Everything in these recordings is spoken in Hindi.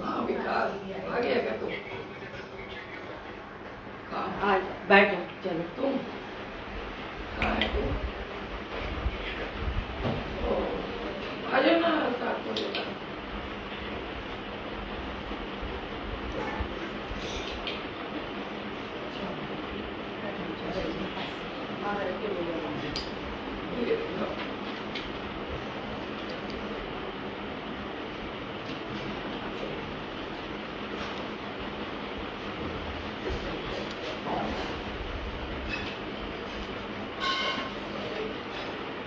हाँ विकास आ गया क्या तुम? कहाँ आज बैठो चलो। तुम? कहाँ है तुम? ओ, आ जाओ ना साथ में लेकर। ये लो।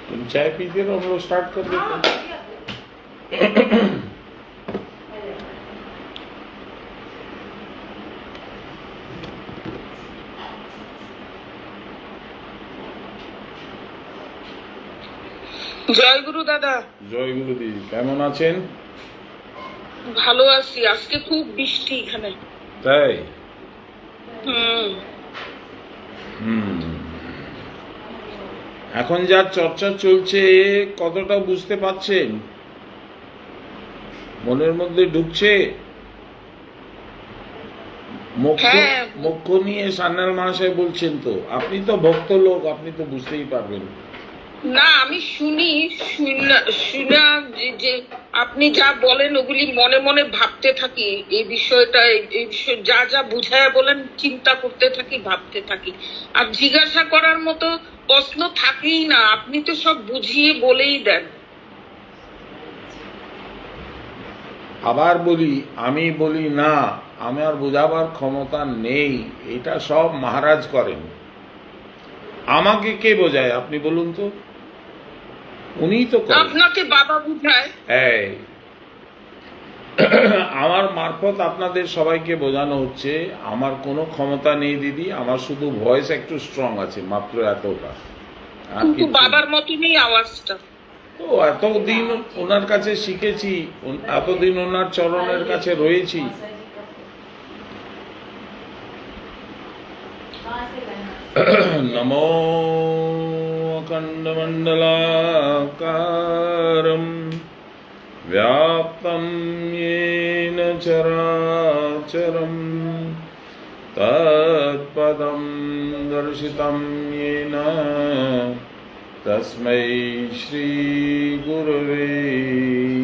तुम चाय पीते रहो, हम लोग स्टार्ट कर देते हैं। জয় গুরু দাদা। জয় গুরুদি, কেমন আছেন? ভালো আছি, আজকে খুব বৃষ্টি এখানে। তাই? হুম। হুম। এখন যা চর্চা চলছে কতটা বুঝতে পাচ্ছেন? মনের মধ্যে ঢুকছে? হ্যাঁ। মোক্ষ নিয়ে সান্যাল মহাশয় বলছেন তো, আপনি তো ভক্ত লোক, আপনি তো বুঝতেই পারবেন। না, আমি শুনি, শুনা যে আপনি যা বলেন ওগুলি মনে মনে ভাবতে থাকি। এই বিষয়টা, এই বিষয় যা যা বুঝায় বলেন চিন্তা করতে থাকি, ভাবতে থাকি। আর জিজ্ঞাসা করার মতো প্রশ্ন থাকেই না, আপনি তো সব বুঝিয়ে বলেই দেন। আবার বলি, আমি বলি না, আমার বোঝাবার ক্ষমতা নেই, এটা সব মহারাজ করেন। আমাকে কে বোঝায় আপনি বলুন তো? উনিই তো করেন। আপনাকে বাবা বুঝায়। এই আমার মারফত আপনাদের সবাইকে বোঝানো হচ্ছে আমার কোনো ক্ষমতা নেই দিদি, আমার শুধু ভয়েস একটু স্ট্রং আছে, মাত্র এতটা। আর কিন্তু কিছু- বাবার মতনই আওয়াজটা। তো এতদিন ওনার কাছে শিখেছি, এতদিন ওনার চরণের কাছে রয়েছি। নমো অখণ্ডমণ্ডলাকারম व्याप्तं येन चराचरं तत्पदं दर्शितं येन तस्मै श्रीगुरवे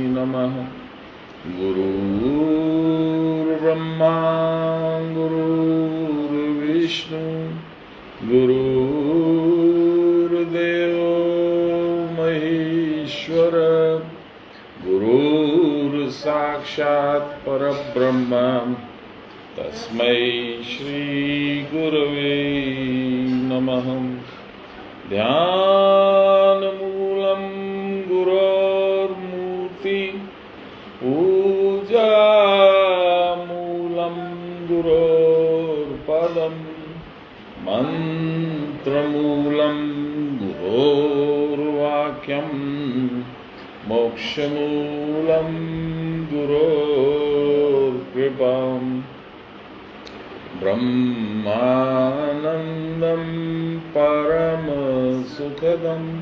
नमः। गुरुर्ब्रह्मा गुरुर्विष्णु गुरुर्देवो महेश्वर गुरुर्साक्षात् परब्रह्म तस्मै श्रीगुरवे नमः। ध्यानमूलं गुरोर्मूर्ति पूजामूलं गुरोर्पदं मन्त्रमूलं गुरोर्वाक्यं मोक्षमूलं गुरोर्कृपाम् ब्रह्मानन्दं परमसुखदं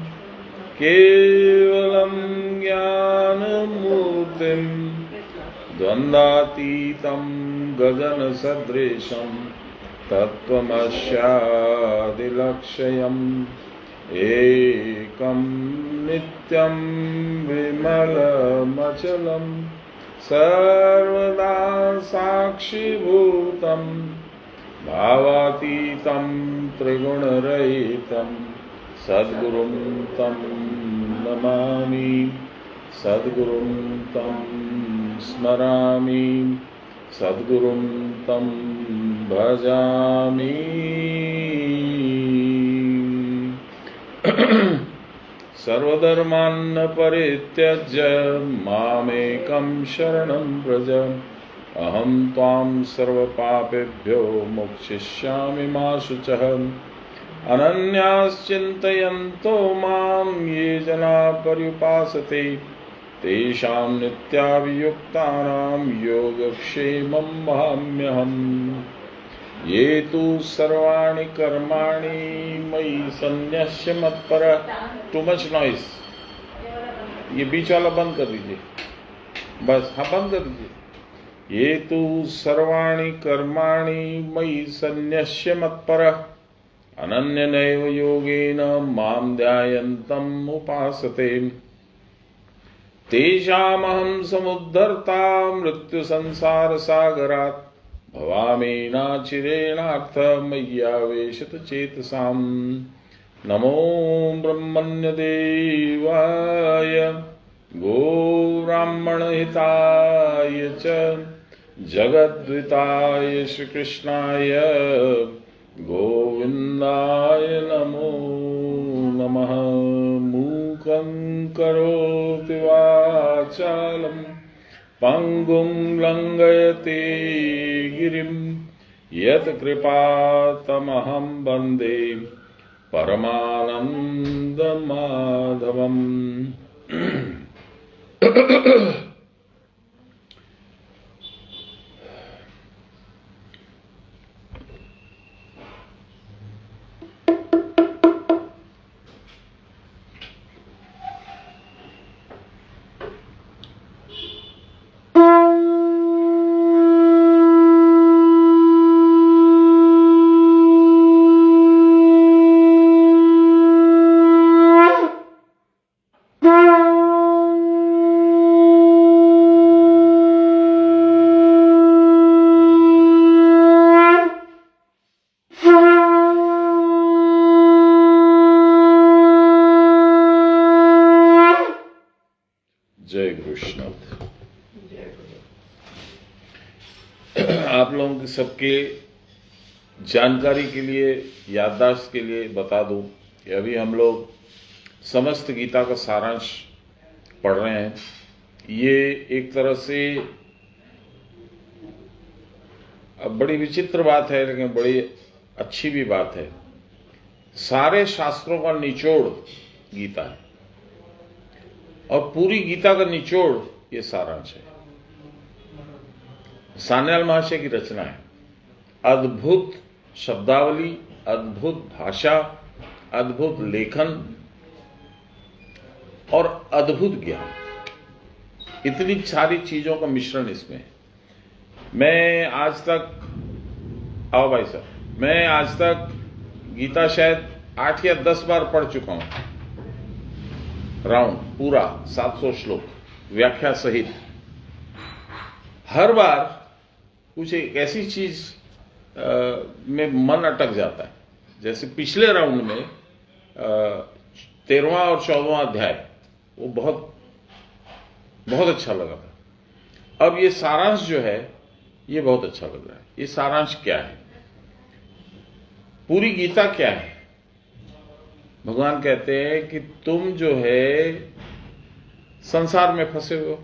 केवलं ज्ञानमूर्तिं द्वन्द्वातीतं गगनसदृशं तत्त्वमस्यादिलक्ष्यम् एकं नित्यं विमलमचलं सर्वदा साक्षिभूतं भावातीतं त्रिगुणरहितं सद्गुरुं तं नमामि, सद्गुरुं तं स्मरामि, सद्गुरुं तं भजामि। सर्वधर्मान् परित्यज्य मामेकं शरणं व्रज, अहं त्वां सर्वपापेभ्यो मोक्षयिष्यामि मा शुचः। अनन्याश्चिन्तयन्तो मां ये जना पर्युपासते तेषां नित्याभियुक्तानां योगक्षेमं वहाम्यहम्। ये तु सर्वाणि कर्माणि मयि सन्न्यस्य मत्परः। टू मच नॉइस, ये बीच वाला बंद कर दीजिए, बस हाँ बंद कर दीजिए। ये तु सर्वाणि कर्माणि मयि सन्न्यस्य मत्परः अनन्यनैव योगेन मां ध्यायन्तम् उपासते तेषामहं समुद्धर्ता मृत्युसंसारसागरात् भवामि नाचिरेणार्थ मय्यावेशित चेतसाम् नमो ब्रह्मण्यदेवाय गोब्राह्मणहिताय च जगद्विताय श्रीकृष्णाय गोविन्दाय नमो नमः। मूकं करोति वाचालं पङ्गुं लङ्घयते गिरिं यत्कृपातमहं वन्दे परमानन्दमाधवम्। जय गुरुनाथ। आप लोगों के सबके जानकारी के लिए, याददाश्त के लिए बता दूं कि अभी हम लोग समस्त गीता का सारांश पढ़ रहे हैं। ये एक तरह से अब बड़ी विचित्र बात है, लेकिन बड़ी अच्छी भी बात है। सारे शास्त्रों का निचोड़ गीता है और पूरी गीता का निचोड़ ये सारांश है। सान्याल महाशय की रचना है। अद्भुत शब्दावली, अद्भुत भाषा, अद्भुत लेखन और अद्भुत ज्ञान, इतनी सारी चीजों का मिश्रण इसमें है। मैं आज तक, आओ भाई साहब, मैं आज तक गीता शायद 8 या 10 बार पढ़ चुका हूं, राउंड पूरा 700 श्लोक व्याख्या सहित। हर बार कुछ एक ऐसी चीज में मन अटक जाता है। जैसे पिछले राउंड में 13वां और 14वां अध्याय, वो बहुत बहुत अच्छा लगा था। अब ये सारांश जो है ये बहुत अच्छा लग रहा है। ये सारांश क्या है, पूरी गीता क्या है? भगवान कहते हैं कि तुम जो है संसार में फंसे हो,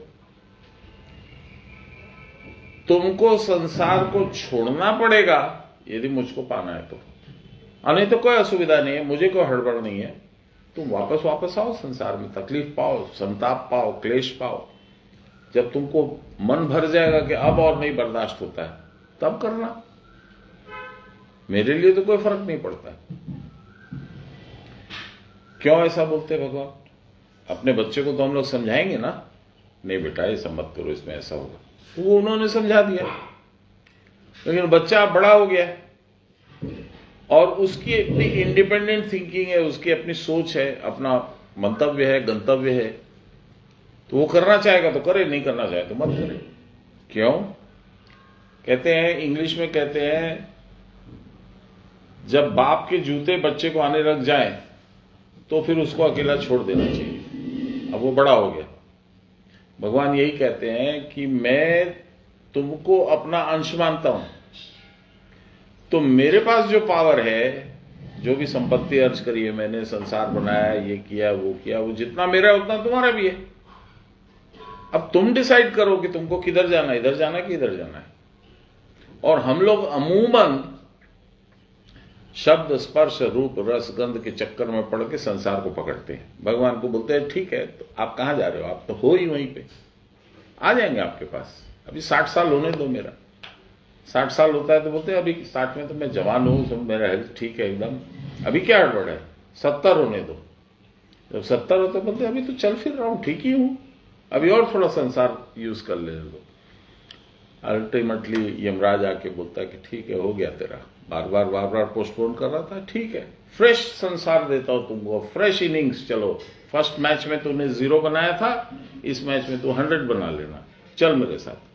तुमको संसार को छोड़ना पड़ेगा यदि मुझको पाना है तो, नहीं तो कोई असुविधा नहीं है, मुझे कोई हड़बड़ नहीं है। तुम वापस आओ संसार में, तकलीफ पाओ, संताप पाओ, क्लेश पाओ। जब तुमको मन भर जाएगा कि अब और नहीं बर्दाश्त होता है, तब करना, मेरे लिए तो कोई फर्क नहीं पड़ता। क्यों ऐसा बोलते हैं भगवान? अपने बच्चे को तो हम लोग समझाएंगे ना, नहीं बेटा ये सब मत करो, इसमें ऐसा होगा, तो वो उन्होंने समझा दिया। लेकिन बच्चा बड़ा हो गया और उसकी अपनी इंडिपेंडेंट थिंकिंग है, उसकी अपनी सोच है, अपना मंतव्य है, गंतव्य है, तो वो करना चाहेगा तो करे, नहीं करना चाहे तो मत करे। क्यों? कहते हैं, इंग्लिश में कहते हैं, जब बाप के जूते बच्चे को आने लग जाएं तो फिर उसको अकेला छोड़ देना चाहिए। अब वो बड़ा हो गया। भगवान यही कहते हैं कि मैं तुमको अपना अंश मानता हूं, तो मेरे पास जो पावर है, जो भी संपत्ति अर्ज करी है मैंने, संसार बनाया, ये किया, वो जितना मेरा है उतना तुम्हारा भी है। अब तुम डिसाइड करो कि तुमको किधर जाना है, इधर जाना है कि इधर जाना है। और हम लोग अमूमन शब्द, स्पर्श, रूप, रस, गंध के चक्कर में पड़ के संसार को पकड़ते हैं। भगवान को बोलते हैं ठीक है, तो आप कहां जा रहे हो, आप तो हो ही वहीं पे, आ जाएंगे आपके पास। अभी 60 साल होने दो, मेरा 60 साल होता है तो बोलते हैं अभी 60 में तो मैं जवान हूं, सब मेरा हेल्थ ठीक है एकदम, अभी क्या हड़बड़ है, 70 होने दो। जब 70 होते बोलते अभी तो चल फिर रहा हूं, ठीक ही हूं, अभी और थोड़ा संसार यूज कर ले दो। अल्टीमेटली यमराज आके बोलता है कि ठीक है, हो गया तेरा, बार बार पोस्टपोन कर रहा था, ठीक है, फ्रेश संसार देता हूं तुमको, फ्रेश इनिंग्स, चलो फर्स्ट मैच में तूने 0 बनाया था, इस मैच में तू 100 बना लेना, चल मेरे साथ।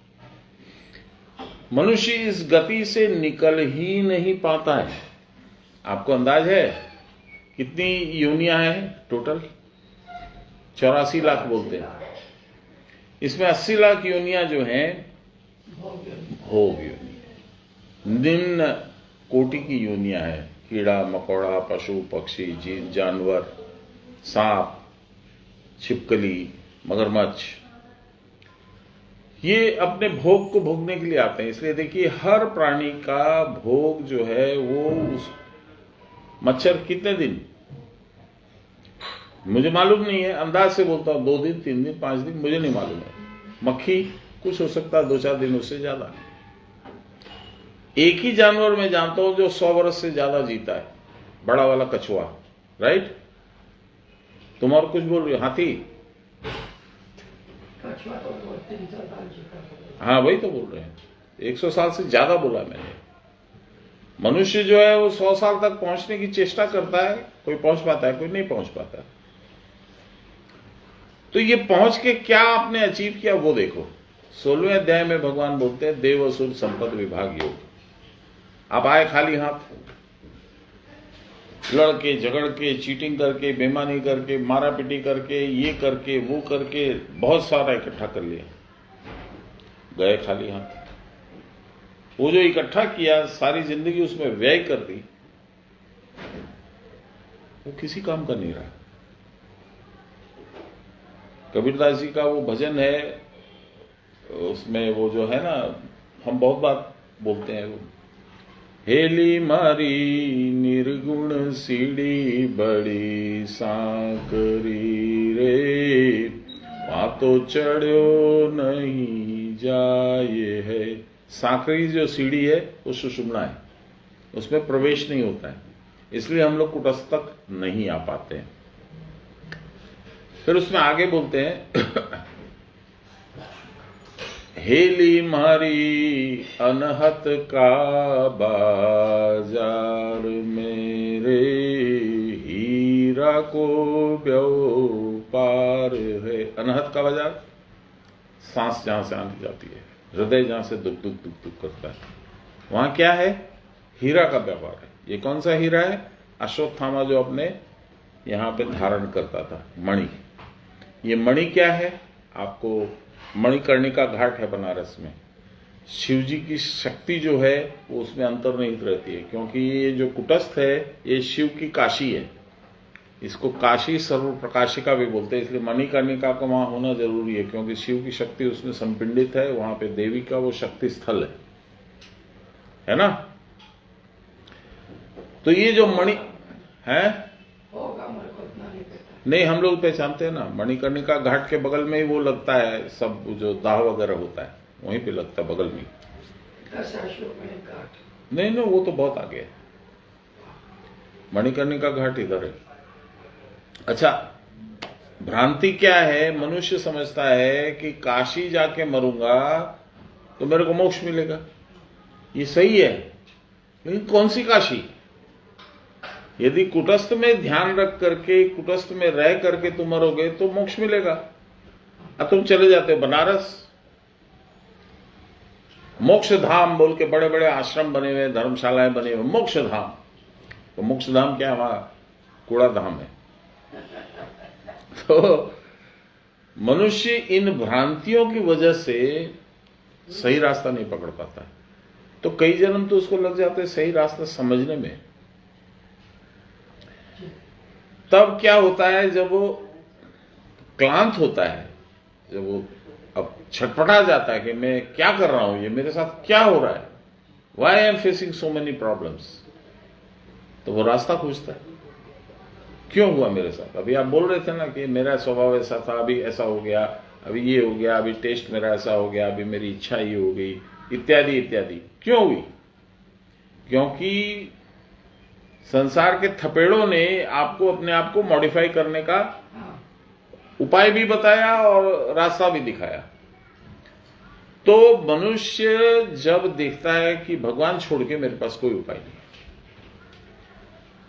मनुष्य इस गति से निकल ही नहीं पाता है। आपको अंदाज है कितनी योनियां हैं टोटल? 84 लाख बोलते हैं। इसमें 80 लाख योनियां जो हैं भोग योनि, निम्न कोटि की योनियां हैं। कीड़ा मकोड़ा, पशु पक्षी, जीव जानवर, सांप, छिपकली, मगरमच्छ, ये अपने भोग को भोगने के लिए आते हैं। इसलिए देखिए, हर प्राणी का भोग जो है वो उस मच्छर कितने दिन, मुझे मालूम नहीं है, अंदाज से बोलता हूं 2 दिन, 3 दिन, 5 दिन, मुझे नहीं मालूम है। मक्खी कुछ हो सकता है 2-4 दिन, उससे ज्यादा। एक ही जानवर मैं जानता हूं जो 100 वर्ष से ज्यादा जीता है, बड़ा वाला कछुआ, राइट? तुम और कुछ बोल रहे हो? हाथी? कछुआ तो 300 साल जीता। हाँ, वही तो बोल रहे हैं, 100 साल से ज्यादा बोला मैंने। मनुष्य जो है वो 100 साल तक पहुंचने की चेष्टा करता है, कोई पहुंच पाता है, कोई नहीं पहुंच पाता। तो ये पहुंच के क्या आपने अचीव किया वो देखो। 16वें अध्याय में भगवान बोलते हैं देव असुर संपद विभाग योग। आप आए खाली हाथ, लड़के झगड़ के, चीटिंग करके, बेईमानी करके, मारा पीटी करके, ये करके वो करके, बहुत सारा इकट्ठा कर लिया, गए खाली हाथ। वो जो इकट्ठा किया, सारी जिंदगी उसमें व्यय कर दी, वो किसी काम का नहीं रहा। कबीरदास जी का वो भजन है, उसमें वो जो है ना, हम बहुत बार बोलते हैं, वो हेली मारी निर्गुण सीढ़ी बड़ी सांकरी रे, वहां तो चढ़ो नहीं जाए है। सांकरी जो सीढ़ी है वो सुषुम्ना है, उसमें प्रवेश नहीं होता है, इसलिए हम लोग कुटस्थ तक नहीं आ पाते हैं। फिर उसमें आगे बोलते हैं हेली मारी अनहत का बाजार मेरे, हीरा को व्यापार है। अनहत का बाजार, सांस जहां से आती जाती है, हृदय जहां से दुख दुख दुख दुख करता है, वहां क्या है? हीरा का व्यापार है। ये कौन सा हीरा है? अश्वत्थामा जो अपने यहां पे धारण करता था, मणि। ये मणि क्या है? आपको मणिकर्णिका घाट है बनारस में। शिव जी की शक्ति जो है वो उसमें अंतर्निहित रहती है, क्योंकि ये जो कुटस्थ है ये शिव की काशी है। इसको काशी सर्व प्रकाशिका भी बोलते हैं, इसलिए मणिकर्णिका का वहां होना जरूरी है, क्योंकि शिव की शक्ति उसमें संपिंडित है। वहां पे देवी का वो शक्ति स्थल है ना? तो ये जो मणि है, होगा, मेरे को इतना नहीं पता। नहीं, हम लोग पहचानते हैं ना, मणिकर्णिका घाट के बगल में ही वो लगता है, सब जो दाह वगैरह होता है वहीं पे लगता है, बगल में। 10 अश्वमेध घाट नहीं, वो तो बहुत आगे है, मणिकर्णिका घाट इधर है। अच्छा, भ्रांति क्या है? मनुष्य समझता है कि काशी जाके मरूंगा तो मेरे को मोक्ष मिलेगा। ये सही है, लेकिन कौन सी काशी? यदि कुटस्थ में ध्यान रख करके, कुटस्थ में रह करके तुम मरोगे तो मोक्ष मिलेगा। अब तुम चले जाते हो बनारस, मोक्ष धाम बोल के बड़े बड़े आश्रम बने हुए, धर्मशालाएं बने हुए, मोक्ष धाम। तो मोक्ष धाम क्या है? वहां कूड़ा धाम है। तो मनुष्य इन भ्रांतियों की वजह से सही रास्ता नहीं पकड़ पाता, तो कई जन्म तो उसको लग जाते सही रास्ता समझने में। तब क्या होता है? जब वो क्लांत होता है, जब वो अब छटपटा जाता है कि मैं क्या कर रहा हूं, ये मेरे साथ क्या हो रहा है, why I am facing so many problems, तो वो रास्ता खोजता है, क्यों हुआ मेरे साथ? अभी आप बोल रहे थे ना कि मेरा स्वभाव ऐसा था, अभी ऐसा हो गया, अभी ये हो गया, अभी टेस्ट मेरा ऐसा हो गया, अभी मेरी इच्छा ये हो गई, इत्यादि इत्यादि। क्यों हुई? क्योंकि संसार के थपेड़ों ने आपको अपने आप को मॉडिफाई करने का उपाय भी बताया और रास्ता भी दिखाया। तो मनुष्य जब देखता है कि भगवान छोड़ के मेरे पास कोई उपाय नहीं,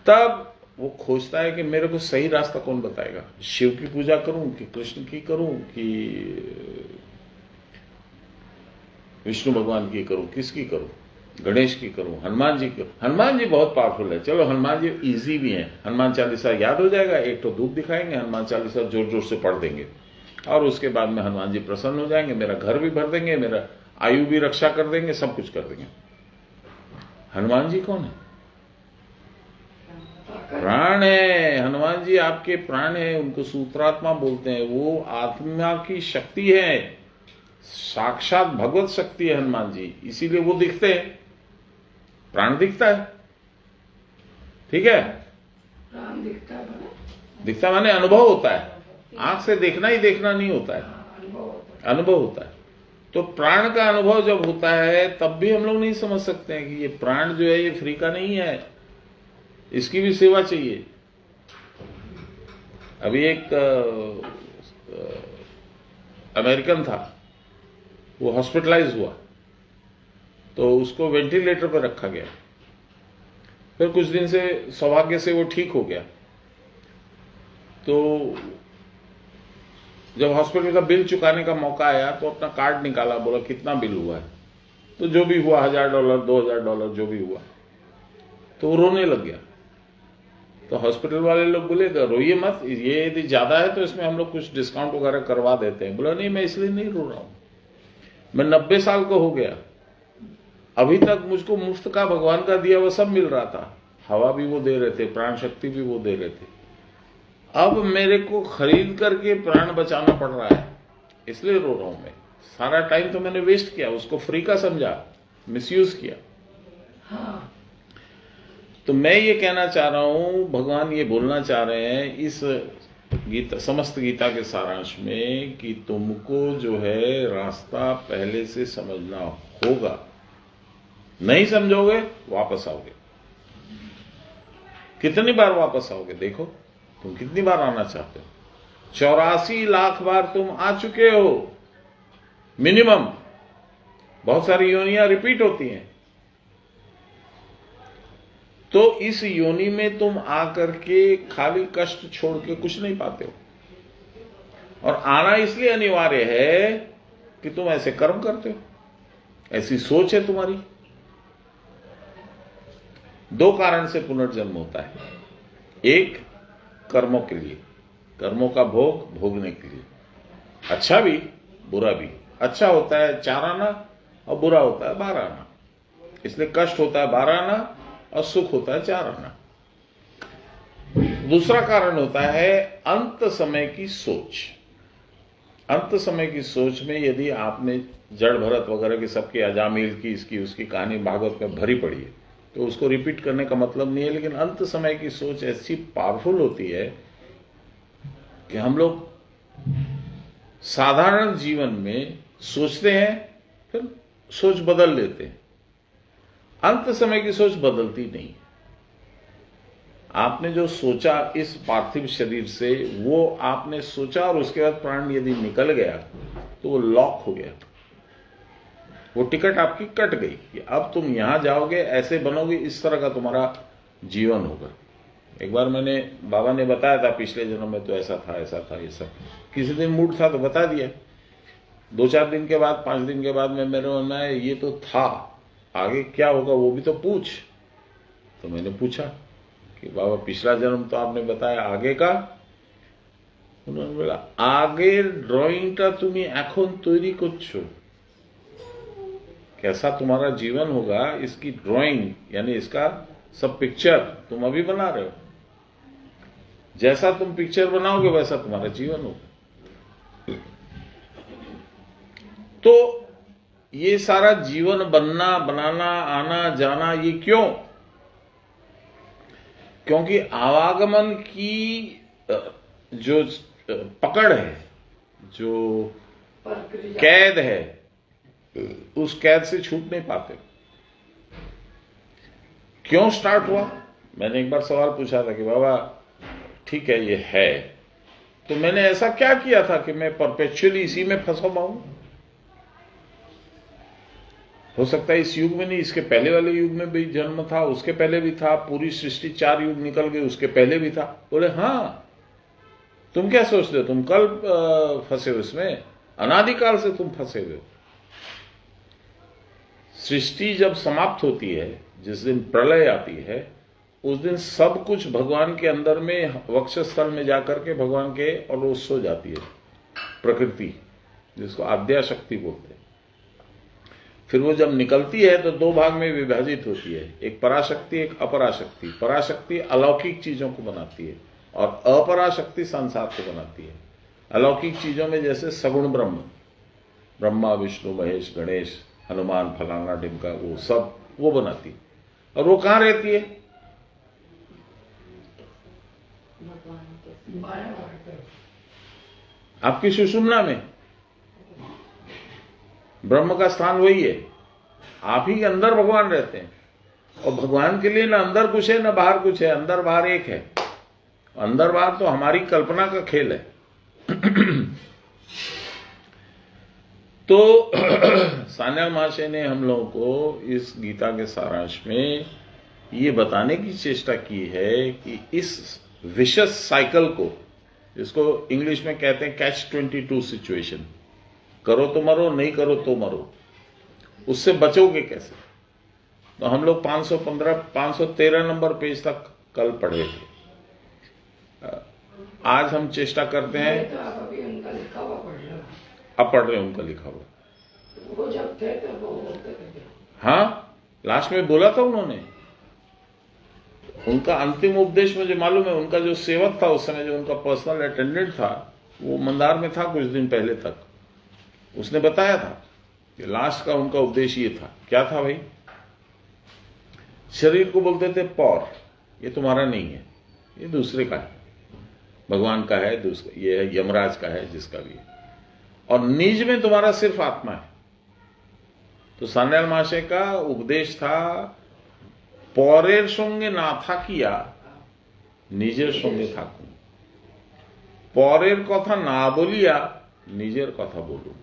तब वो खोजता है कि मेरे को सही रास्ता कौन बताएगा। शिव की पूजा करूं कि कृष्ण की करूं कि विष्णु भगवान की करूं, किसकी करूं, गणेश की करूं, हनुमान जी की। हनुमान जी बहुत पावरफुल है, चलो हनुमान जी इजी भी हैं। हनुमान चालीसा याद हो जाएगा, एक तो धूप दिखाएंगे, हनुमान चालीसा जोर जोर से पढ़ देंगे और उसके बाद में हनुमान जी प्रसन्न हो जाएंगे, मेरा घर भी भर देंगे, मेरा आयु भी रक्षा कर देंगे, सब कुछ कर देंगे। हनुमान जी कौन है? प्राण है। हनुमान जी आपके प्राण है, उनको सूत्रात्मा बोलते हैं। वो आत्मा की शक्ति है, साक्षात भगवत शक्ति है हनुमान जी, इसीलिए वो दिखते हैं। प्राण दिखता है, ठीक है, प्राण दिखता है, दिखता माने अनुभव होता है। आंख से देखना ही देखना नहीं होता है, अनुभव होता है। तो प्राण का अनुभव जब होता है तब भी हम लोग नहीं समझ सकते हैं कि ये प्राण जो है ये फ्री का नहीं है, इसकी भी सेवा चाहिए। अभी एक अमेरिकन था, वो हॉस्पिटलाइज हुआ तो उसको वेंटिलेटर पर रखा गया। फिर कुछ दिन से सौभाग्य से वो ठीक हो गया। तो जब हॉस्पिटल का बिल चुकाने का मौका आया तो अपना कार्ड निकाला, बोला कितना बिल हुआ है, तो जो भी हुआ $1000 $2000 जो भी हुआ, तो वो रोने लग गया। तो हॉस्पिटल वाले लोग बोले रोइए मत, ये यदि ज्यादा है तो इसमें हम लोग कुछ डिस्काउंट वगैरह करवा देते हैं। बोला नहीं, मैं इसलिए नहीं रो रहा हूं, मैं 90 साल का हो गया, अभी तक मुझको मुफ्त का भगवान का दिया हुआ सब मिल रहा था, हवा भी वो दे रहे थे, प्राण शक्ति भी वो दे रहे थे। अब मेरे को खरीद करके प्राण बचाना पड़ रहा है, इसलिए रो रहा हूं मैं। सारा टाइम तो मैंने वेस्ट किया, उसको फ्री का समझा, मिसयूज किया। हाँ। तो मैं ये कहना चाह रहा हूं, भगवान ये बोलना चाह रहे हैं इस गीता, समस्त गीता के सारांश में, कि तुमको जो है रास्ता पहले से समझना होगा। नहीं समझोगे वापस आओगे। कितनी बार वापस आओगे? देखो तुम कितनी बार आना चाहते हो। 84 लाख बार तुम आ चुके हो मिनिमम। बहुत सारी योनियां रिपीट होती हैं। तो इस योनि में तुम आकर के खाली कष्ट छोड़ के कुछ नहीं पाते हो। और आना इसलिए अनिवार्य है कि तुम ऐसे कर्म करते हो, ऐसी सोच है तुम्हारी। 2 कारण से पुनर्जन्म होता है। एक, कर्मों के लिए, कर्मों का भोग भोगने के लिए, अच्छा भी बुरा भी। अच्छा होता है 4 आना और बुरा होता है 12 आना, इसलिए कष्ट होता है 12 आना और सुख होता है 4 आना। दूसरा कारण होता है अंत समय की सोच। अंत समय की सोच में यदि आपने जड़ भरत वगैरह की सबकी अजामिल की, इसकी उसकी कहानी भागवत में भरी पड़ी है, तो उसको रिपीट करने का मतलब नहीं है। लेकिन अंत समय की सोच ऐसी पावरफुल होती है कि हम लोग साधारण जीवन में सोचते हैं, फिर सोच बदल लेते हैं। अंत समय की सोच बदलती नहीं। आपने जो सोचा इस पार्थिव शरीर से, वो आपने सोचा और उसके बाद प्राण यदि निकल गया तो वो लॉक हो गया, वो टिकट आपकी कट गई कि अब तुम यहां जाओगे, ऐसे बनोगे, इस तरह का तुम्हारा जीवन होगा। एक बार मैंने, बाबा ने बताया था पिछले जन्म में तो ऐसा था ये सब। किसी दिन मूड था तो बता दिया। 2-4 दिन के बाद, 5 दिन के बाद में मेरे मन में ये तो था, आगे क्या होगा वो भी तो पूछ। तो मैंने पूछा कि बाबा पिछला जन्म तो आपने बताया, आगे का? उन्होंने बोला आगे ड्रॉइंगটা তুমি এখন তৈরি করছো, कैसा तुम्हारा जीवन होगा इसकी ड्राइंग, यानी इसका सब पिक्चर तुम अभी बना रहे हो। जैसा तुम पिक्चर बनाओगे वैसा तुम्हारा जीवन होगा। तो ये सारा जीवन बनना, बनाना, आना जाना, ये क्यों? क्योंकि आवागमन की जो पकड़ है, जो कैद है, उस कैद से छूट नहीं पाते। क्यों स्टार्ट हुआ? मैंने एक बार सवाल पूछा था कि बाबा ठीक है ये है, तो मैंने ऐसा क्या किया था कि मैं परपेचुअली इसी में फंसा हुआ हूं? हो सकता है इस युग में नहीं, इसके पहले वाले युग में भी जन्म था, उसके पहले भी था, पूरी सृष्टि 4 युग निकल गए, उसके पहले भी था। बोले हाँ, तुम क्या सोचते हो, तुम कल फंसे हो इसमें, अनादिकाल से तुम फंसे हुए हो। सृष्टि जब समाप्त होती है, जिस दिन प्रलय आती है, उस दिन सब कुछ भगवान के अंदर में वक्षस्थल में जाकर के भगवान के और वो सो जाती है प्रकृति, जिसको आद्या शक्ति बोलते हैं। फिर वो जब निकलती है तो 2 भाग में विभाजित होती है, एक पराशक्ति, एक अपराशक्ति। पराशक्ति अलौकिक चीजों को बनाती है और अपराशक्ति संसार को बनाती है। अलौकिक चीजों में जैसे सगुण ब्रह्म, ब्रह्मा विष्णु महेश गणेश हनुमान फलाना ढिमका, वो सब वो बनाती है। और वो कहां रहती है? आपकी सुषुम्ना में। ब्रह्म का स्थान वही है, आप ही के अंदर भगवान रहते हैं। और भगवान के लिए ना अंदर कुछ है ना बाहर कुछ है, अंदर बाहर एक है। अंदर बाहर तो हमारी कल्पना का खेल है। तो सान्याल महाशय ने हम लोगों को इस गीता के सारांश में ये बताने की चेष्टा की है कि इस विशस साइकिल को, जिसको इंग्लिश में कहते हैं कैच 22 सिचुएशन, करो तो मरो, नहीं करो तो मरो, उससे बचोगे कैसे? तो हम लोग 513 नंबर पेज तक कल पढ़े थे। आज हम चेष्टा करते हैं, तो आप अभी उनका लिखा हुआ पढ़ रहे हो। अब पढ़ रहे हैं उनका लिखा हुआ। वो जब थे तो वो बोलते थे। हाँ, लास्ट में बोला था उन्होंने, उनका अंतिम उपदेश मुझे मालूम है। उनका जो सेवक था उस समय, जो उनका पर्सनल अटेंडेंट था, वो मंदार में था कुछ दिन पहले तक, उसने बताया था कि लास्ट का उनका उपदेश ये था। क्या था भाई? शरीर को बोलते थे पौर, ये तुम्हारा नहीं है, ये दूसरे का है, भगवान का है, दूसरा ये है, यमराज का है, जिसका भी है। और निज में तुम्हारा सिर्फ आत्मा है। तो सान्याल महाशय का उपदेश था, पौरेर संगे ना থাকিয়া নিজের সঙ্গে থাকুন, পরের কথা না বলিয়া নিজের কথা বলুন,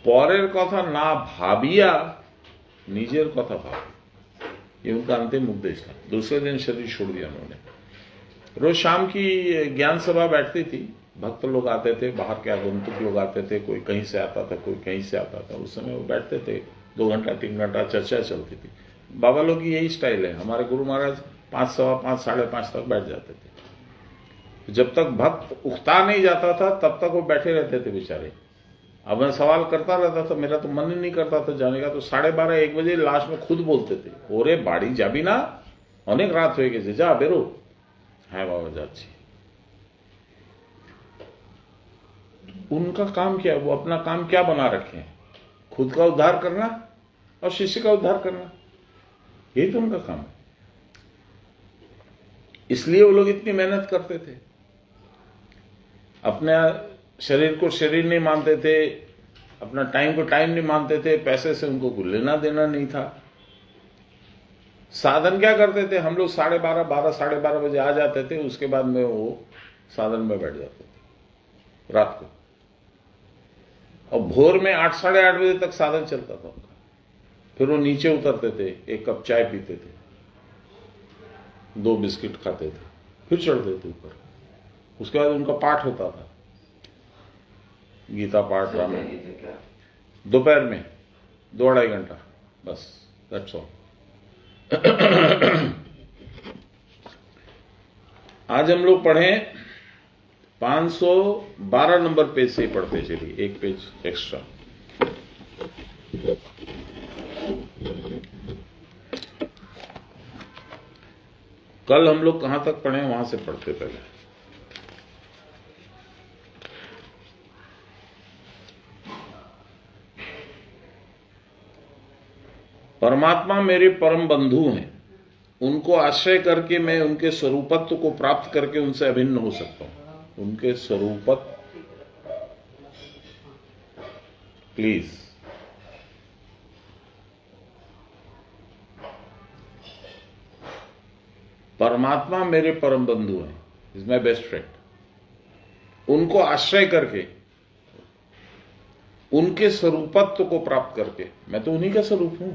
পরের কথা না ভাবিया নিজের কথা भाबुन। ये उनका अंतिम उपदेश था। दूसरे दिन शरीर छोड़ दिया उन्होंने। रोज शाम की ज्ञान सभा बैठती थी, भक्त लोग आते थे, बाहर के आगंतुक लोग आते थे, कोई कहीं से आता था, कोई कहीं से आता था। उस समय वो बैठते थे, 2 घंटा 3 घंटा चर्चा चलती थी। बाबा लोग की यही स्टाइल है। हमारे गुरु महाराज 5, सवा 5, 5:30 तक बैठ जाते थे। जब तक भक्त उठता नहीं जाता था तब तक वो बैठे रहते थे बेचारे। अब मैं सवाल करता रहता था, मेरा तो मन ही नहीं करता था जाने का। तो 12:30 1 बजे लास्ट में खुद बोलते थे, ओरे बाड़ी जाबी ना, अनेक रात हो गए, जा बेरो। हाँ बाबा जाची। उनका काम क्या है? वो अपना काम क्या बना रखे हैं? खुद का उद्धार करना और शिष्य का उद्धार करना, यही तो उनका काम है। इसलिए वो लोग इतनी मेहनत करते थे। अपने शरीर को शरीर नहीं मानते थे, अपना टाइम को टाइम नहीं मानते थे, पैसे से उनको कुछ लेना देना नहीं था। साधन क्या करते थे? हम लोग 12:30 साढ़े 12 बजे आ जाते थे, उसके बाद में वो साधन में बैठ जाते थे रात को। और भोर में 8, साढ़े 8 बजे तक साधन चलता था उनका। फिर वो नीचे उतरते थे, 1 कप चाय पीते थे, 2 बिस्किट खाते थे, फिर चढ़ते थे ऊपर। उसके बाद उनका पाठ होता था, गीता पाठ, रामायण, दोपहर में 2-2.5 घंटा, बस, दैट्स ऑल। आज हम लोग पढ़े 512 नंबर पेज से ही पढ़ते चलिए, 1 पेज एक्स्ट्रा। कल हम लोग कहां तक पढ़े वहां से पढ़ते पहले। परमात्मा मेरे परम बंधु हैं, उनको आश्रय करके मैं उनके स्वरूपत्व को प्राप्त करके उनसे अभिन्न हो सकता हूं। उनके स्वरूपत्व, प्लीज, परमात्मा मेरे परम बंधु हैं, इज माई बेस्ट फ्रेंड। उनको आश्रय करके उनके स्वरूपत्व को प्राप्त करके। मैं तो उन्हीं का स्वरूप हूं।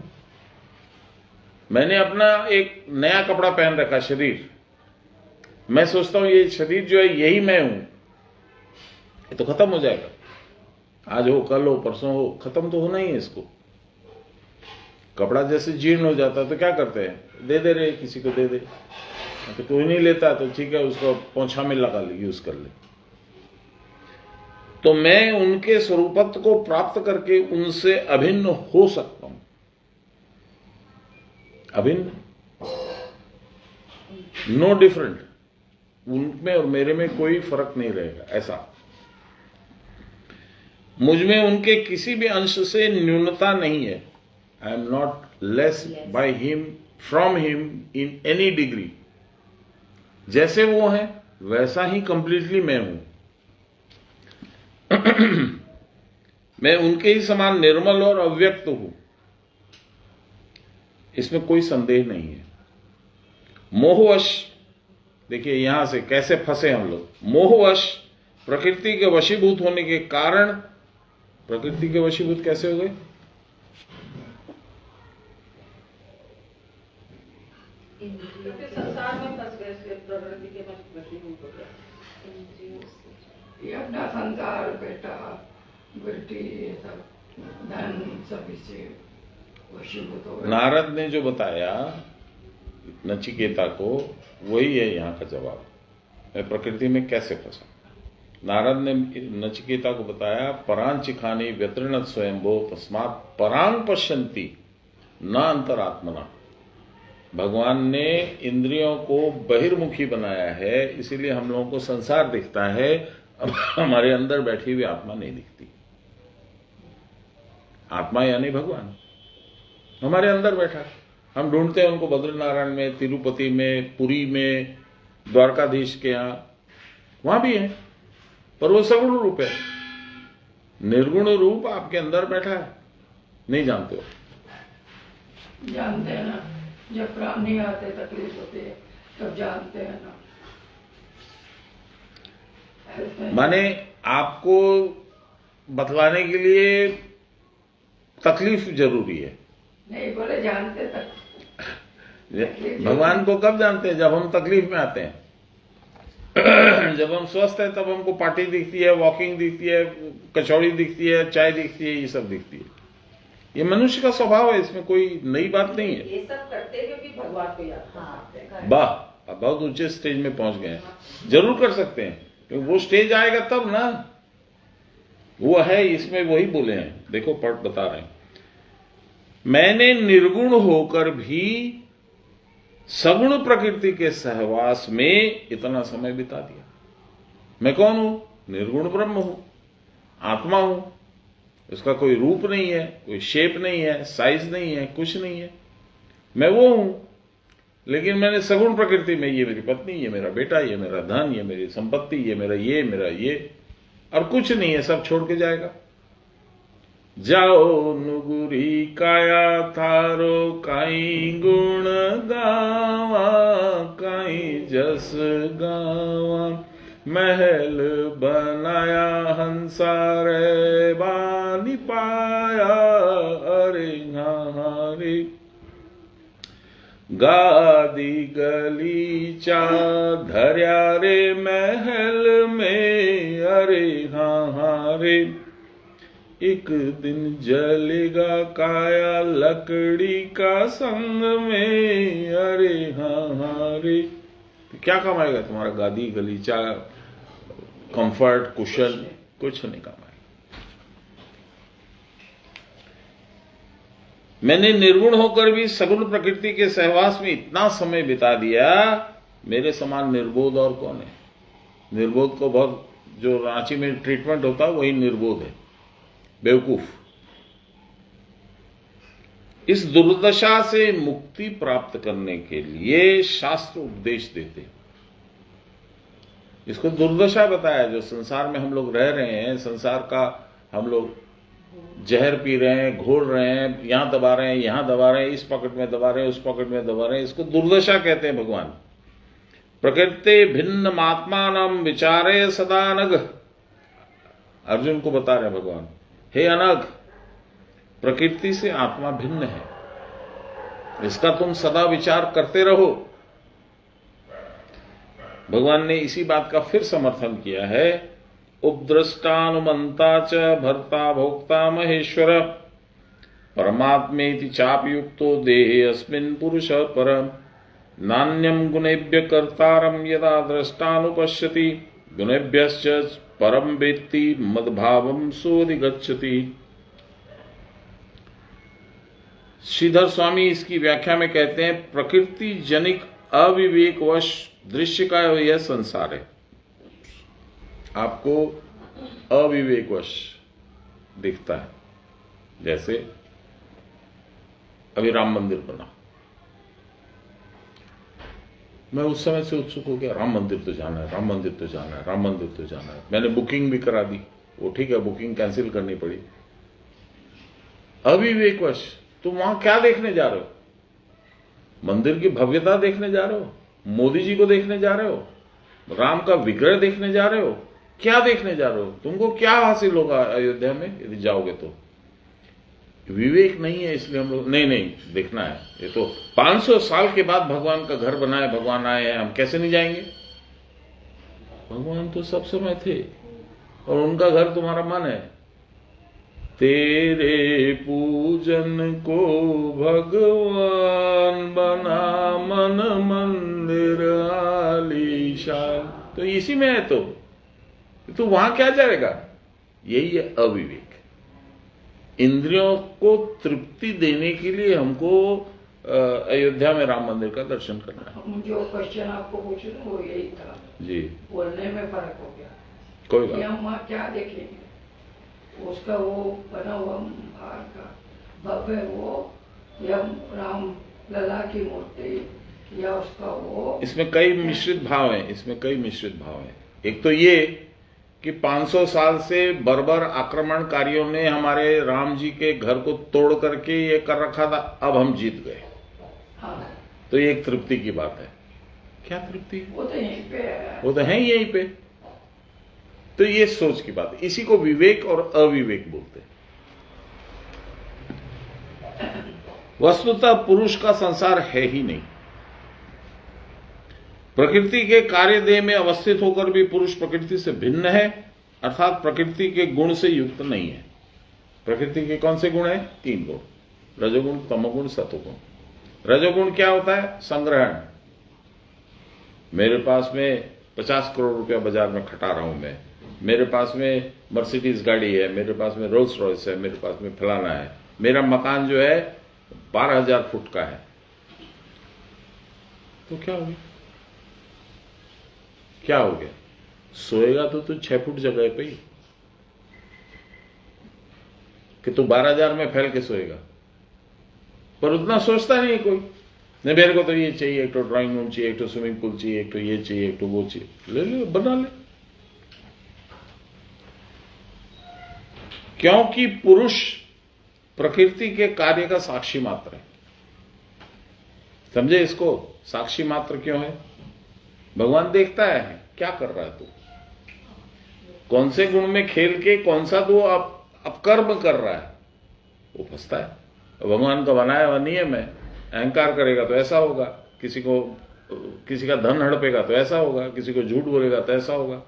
मैंने अपना एक नया कपड़ा पहन रखा, शरीर। मैं सोचता हूं ये शरीर जो है यही मैं हूं, ये तो खत्म हो जाएगा। आज हो, कल हो, परसों हो, खत्म तो होना ही है इसको। कपड़ा जैसे जीर्ण हो जाता है तो क्या करते हैं, दे दे रहे, किसी को दे दे, तो कोई नहीं लेता तो ठीक है, उसको पोंछा में लगा ले, यूज कर ले। तो मैं उनके स्वरूपत्व को प्राप्त करके उनसे अभिन्न हो सकता हूं। अभिन्न, नो डिफरेंट। उनमें और मेरे में कोई फर्क नहीं रहेगा। ऐसा मुझ में उनके किसी भी अंश से न्यूनता नहीं है। I am not less by him, from him in any degree. जैसे वो हैं वैसा ही कंप्लीटली मैं हूं। मैं उनके ही समान निर्मल और अव्यक्त हूं, इसमें कोई संदेह नहीं है। मोहवश, देखिए यहां से कैसे फंसे हम लोग। मोहवश प्रकृति के वशीभूत होने के कारण, प्रकृति के वशीभूत कैसे हो गए? क्योंकि संसार में फंस गए, इसलिए प्रकृति के वशीभूत हो गए। ये अपना संसार, बेटा बेटी, ये सब धन, सब इससे वशीभूत हो गए। नारद ने जो बताया नचिकेता को, वही है यहां का जवाब। मैं प्रकृति में कैसे फंसा? नारद ने नचिकेता को बताया, परांचिखानी व्यतृणत स्वयंभो तस्मात् परांग पश्यन्ति न अंतरात्मना। भगवान ने इंद्रियों को बहिर्मुखी बनाया है, इसीलिए हम लोगों को संसार दिखता है, अब हमारे अंदर बैठी हुई आत्मा नहीं दिखती। आत्मा यानी भगवान हमारे अंदर बैठा। हम ढूंढते हैं उनको बद्रीनारायण में, तिरुपति में, पुरी में, द्वारकाधीश के यहां, वहां भी है, पर वो सगुण रूप है। निर्गुण रूप आपके अंदर बैठा है, नहीं जानते हो। जानते हैं ना, जब प्राण नहीं आते, तकलीफ होती है, तब जानते हैं ना। माने आपको बतलाने के लिए तकलीफ जरूरी है। नहीं बोले जानते तक। भगवान को कब जानते हैं? जब हम तकलीफ में आते हैं। जब हम स्वस्थ हैं तब हमको पार्टी दिखती है, वॉकिंग दिखती है, कचौड़ी दिखती है, चाय दिखती है, ये सब दिखती है। ये मनुष्य का स्वभाव है, इसमें कोई नई बात नहीं है। ये सब करते हैं क्योंकि भगवान को याद करते हैं। वाह, अब बहुत ऊंचे स्टेज में पहुंच गए हैं। जरूर कर सकते हैं, क्योंकि वो स्टेज आएगा तब ना। वो है, इसमें वही बोले हैं, देखो पढ़ बता रहे हैं। मैंने निर्गुण होकर भी सगुण प्रकृति के सहवास में इतना समय बिता दिया। मैं कौन हूं? निर्गुण ब्रह्म हूं, आत्मा हूं। उसका कोई रूप नहीं है, कोई शेप नहीं है, साइज नहीं है, कुछ नहीं है। मैं वो हूं, लेकिन मैंने सगुण प्रकृति में, ये मेरी पत्नी, ये मेरा बेटा, ये मेरा धन, ये मेरी संपत्ति, ये मेरा ये, और कुछ नहीं है, सब छोड़ के जाएगा। जाओ नुगुरी काया थारो, काई गुण गावा, काई जस गावा। महल बनाया हंसा रे बानी पाया, अरे हारे। गादी गलीचा धर्या रे महल में, अरे हारे। एक दिन जलेगा काया लकड़ी का संग में, अरे हारे। क्या कमाएगा तुम्हारा गादी गलीचा, कंफर्ट, कुशन? कुछ नहीं कमाएगा। मैंने निर्गुण होकर भी सगुण प्रकृति के सहवास में इतना समय बिता दिया, मेरे समान निर्बोध और कौन है? निर्बोध को बहुत, जो रांची में ट्रीटमेंट होता है वही निर्बोध है, बेवकूफ। इस दुर्दशा से मुक्ति प्राप्त करने के लिए शास्त्र उपदेश देते हैं। इसको दुर्दशा बताया, जो संसार में हम लोग रह रहे हैं, संसार का हम लोग जहर पी रहे हैं, घोल रहे हैं, यहां दबा रहे हैं, यहां दबा रहे हैं, इस पॉकेट में दबा रहे हैं, उस पॉकेट में दबा रहे हैं, इसको दुर्दशा कहते हैं भगवान। प्रकृति भिन्न मात्मानम विचारे सदा नग, अर्जुन को बता रहे हैं भगवान। हे अनघ, प्रकृति से आत्मा भिन्न है, इसका तुम सदा विचार करते रहो। भगवान ने इसी बात का फिर समर्थन किया है। उपद्रष्टानुमंता च भर्ता भोक्ता महेश्वर परमात्मेति चापयुक्तो देहे अस्मिन् पुरुष परम नान्यम गुणेभ्य कर्तारम यदा द्रष्टानुपश्यति गुणेभ्यश्च परम वेत्ति मद्भावम सोऽधिगच्छति। श्रीधर स्वामी इसकी व्याख्या में कहते हैं, प्रकृति जनिक अविवेकवश दृश्य का यह संसार है। आपको अविवेकवश दिखता है। जैसे अभी राम मंदिर बना, मैं उस समय से उत्सुक हो गया, राम मंदिर तो जाना है, राम मंदिर तो जाना है, राम मंदिर तो जाना है। मैंने बुकिंग भी करा दी, वो ठीक है, बुकिंग कैंसिल करनी पड़ी। अविवेकवश तुम वहां क्या देखने जा रहे हो? मंदिर की भव्यता देखने जा रहे हो? मोदी जी को देखने जा रहे हो? राम का विग्रह देखने जा रहे हो? क्या देखने जा रहे हो? तुमको क्या हासिल होगा अयोध्या में यदि जाओगे तो? विवेक नहीं है, इसलिए हम लोग नहीं देखना है। ये तो 500 साल के बाद भगवान का घर बना है, भगवान आए हैं, हम कैसे नहीं जाएंगे? भगवान तो सब समय थे और उनका घर तुम्हारा मन है। तेरे पूजन को भगवान बना मन मंदिर आलीशान, तो इसी में है। तो वहां क्या जाएगा? यही है अविवेक। इंद्रियों को तृप्ति देने के लिए हमको अयोध्या में राम मंदिर का दर्शन करना है। जो क्वेश्चन आपको पूछे वो यही था जी, बोलने में फर्क हो गया। कोई बात। हम वहाँ क्या देखेंगे? उसका वो बना हुआ बाहर का भव्य वो, या राम लला की मूर्ति, या उसका वो। इसमें कई मिश्रित भाव हैं, इसमें कई मिश्रित भाव हैं। एक तो ये कि 500 साल से बर्बर आक्रमणकारियों ने हमारे राम जी के घर को तोड़ करके ये कर रखा था, अब हम जीत गए। हाँ। तो ये एक तृप्ति की बात है। क्या तृप्ति है? वो तो यहीं पे है। वो तो है ही यहीं पे। तो ये सोच की बात है, इसी को विवेक और अविवेक बोलते हैं। वस्तुतः पुरुष का संसार है ही नहीं। प्रकृति के कार्यदेह में अवस्थित होकर भी पुरुष प्रकृति से भिन्न है, अर्थात प्रकृति के गुण से युक्त नहीं है। प्रकृति के कौन से गुण है? 3 गुण, रजोगुण, तमोगुण, सतोगुण। रजोगुण क्या होता है? संग्रहण। मेरे पास में 50 करोड़ रुपया बाजार में खटा रहा हूं मैं, मेरे पास में मर्सिडीज गाड़ी है, मेरे पास में रोल्स रॉयस है, मेरे पास में फलाना है, मेरा मकान जो है 12,000 फुट का है। तो क्या हो गया? क्या हो गया? सोएगा तो तू 6 फुट जगह पे ही, कि तू 12,000 में फैल के सोएगा। पर उतना सोचता नहीं कोई। नहीं, मेरे को तो ये चाहिए, एक तो ड्राइंग रूम चाहिए, एक तो स्विमिंग पूल चाहिए, एक तो ये चाहिए, एक तो वो चाहिए। ले ले, बना ले। क्योंकि पुरुष प्रकृति के कार्य का साक्षी मात्र है। समझे इसको? साक्षी मात्र क्यों है? भगवान देखता है क्या कर रहा है तू, कौन से गुण में खेल के कौन सा तू अपकर्म कर रहा है, वो फंसता है। भगवान का बनाया हुआ नियम है, अहंकार करेगा तो ऐसा होगा, किसी का धन हड़पेगा तो ऐसा होगा, किसी को झूठ बोलेगा तो ऐसा होगा।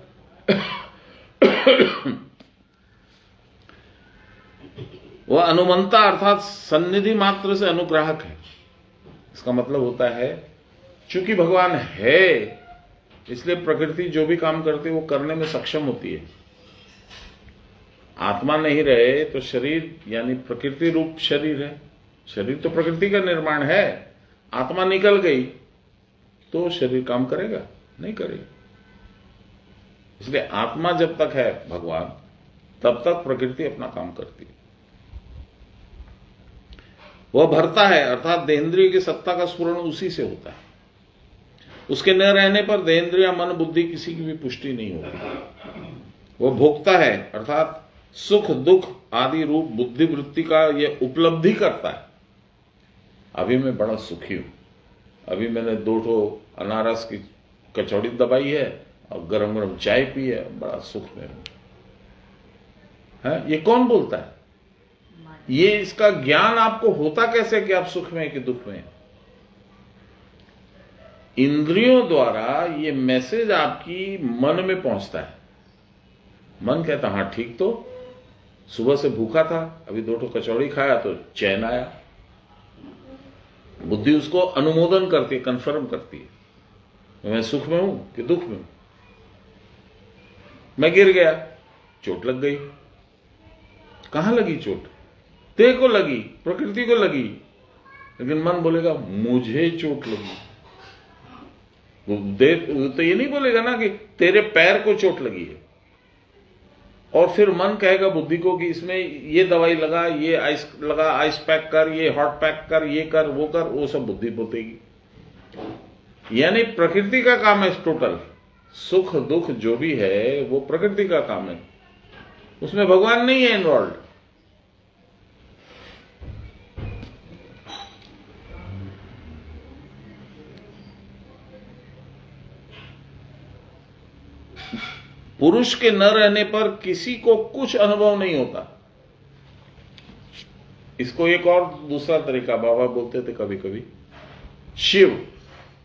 वह अनुमंता अर्थात सन्निधि मात्र से अनुग्राहक है। इसका मतलब होता है चूंकि भगवान है इसलिए प्रकृति जो भी काम करती है वो करने में सक्षम होती है। आत्मा नहीं रहे तो शरीर यानी प्रकृति रूप शरीर है, शरीर तो प्रकृति का निर्माण है। आत्मा निकल गई तो शरीर काम करेगा? नहीं करेगा। इसलिए आत्मा जब तक है भगवान, तब तक प्रकृति अपना काम करती है। वह भरता है अर्थात देहेंद्रिय की सत्ता का स्फुरण उसी से होता है। उसके न रहने पर देहेंद्रिय मन बुद्धि किसी की भी पुष्टि नहीं होती। वह भोगता है अर्थात सुख दुख आदि रूप बुद्धि वृत्ति का यह उपलब्धि करता है। अभी मैं बड़ा सुखी हूं, अभी मैंने 2 अनारस की कचौड़ी दबाई है और गरम गरम चाय पी है, बड़ा सुख में हूं। है? ये कौन बोलता है? ये इसका ज्ञान आपको होता कैसे कि आप सुख में हैं कि दुख में हैं? इंद्रियों द्वारा ये मैसेज आपकी मन में पहुंचता है। मन कहता हाँ ठीक, तो सुबह से भूखा था, अभी 2 कचौड़ी खाया तो चैन आया। बुद्धि उसको अनुमोदन करती है, कंफर्म करती है मैं सुख में हूं कि दुख में हूं। मैं गिर गया, चोट लग गई। कहां लगी चोट? तेरे को लगी, प्रकृति को लगी, लेकिन मन बोलेगा मुझे चोट लगी। वो तो ये नहीं बोलेगा ना कि तेरे पैर को चोट लगी है। और फिर मन कहेगा बुद्धि को कि इसमें ये दवाई लगा, ये आइस लगा, आइस पैक कर, ये हॉट पैक कर, ये कर, वो सब बुद्धि बोतेगी। यानी प्रकृति का काम है टोटल। सुख दुख जो भी है वो प्रकृति का काम है, उसमें भगवान नहीं है इन्वॉल्व। पुरुष के न रहने पर किसी को कुछ अनुभव नहीं होता। इसको एक और दूसरा तरीका बाबा बोलते थे कभी कभी, शिव।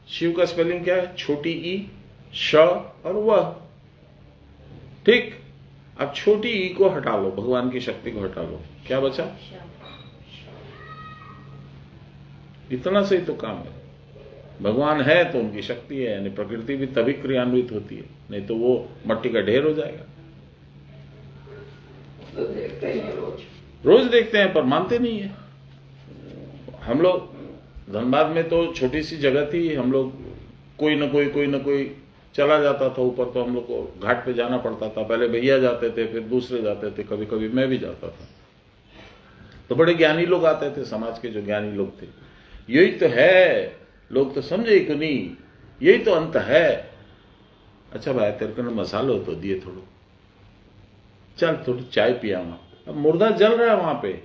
शिव का स्पेलिंग क्या है? छोटी ई, श और व। ठीक, अब छोटी ई को हटा लो, भगवान की शक्ति को हटा लो, क्या बचा? इतना सही तो काम है। भगवान है तो उनकी शक्ति है, यानी प्रकृति भी तभी क्रियान्वित होती है, नहीं तो वो मट्टी का ढेर हो जाएगा। तो देखते ही हैं रोज देखते हैं पर मानते नहीं है। हम लोग धनबाद में तो छोटी सी जगह थी, हम लोग कोई ना कोई चला जाता था ऊपर, तो हम लोग को घाट पे जाना पड़ता था। पहले भैया जाते थे, फिर दूसरे जाते थे, कभी कभी मैं भी जाता था। तो बड़े ज्ञानी लोग आते थे, समाज के जो ज्ञानी लोग थे। यही तो है, लोग तो समझे कि नहीं, यही तो अंत है। अच्छा भाई तेरे को मसालो तो दिए थोड़ो, चल थोड़ी चाय पिया। अब मुर्दा जल रहा है वहां पे,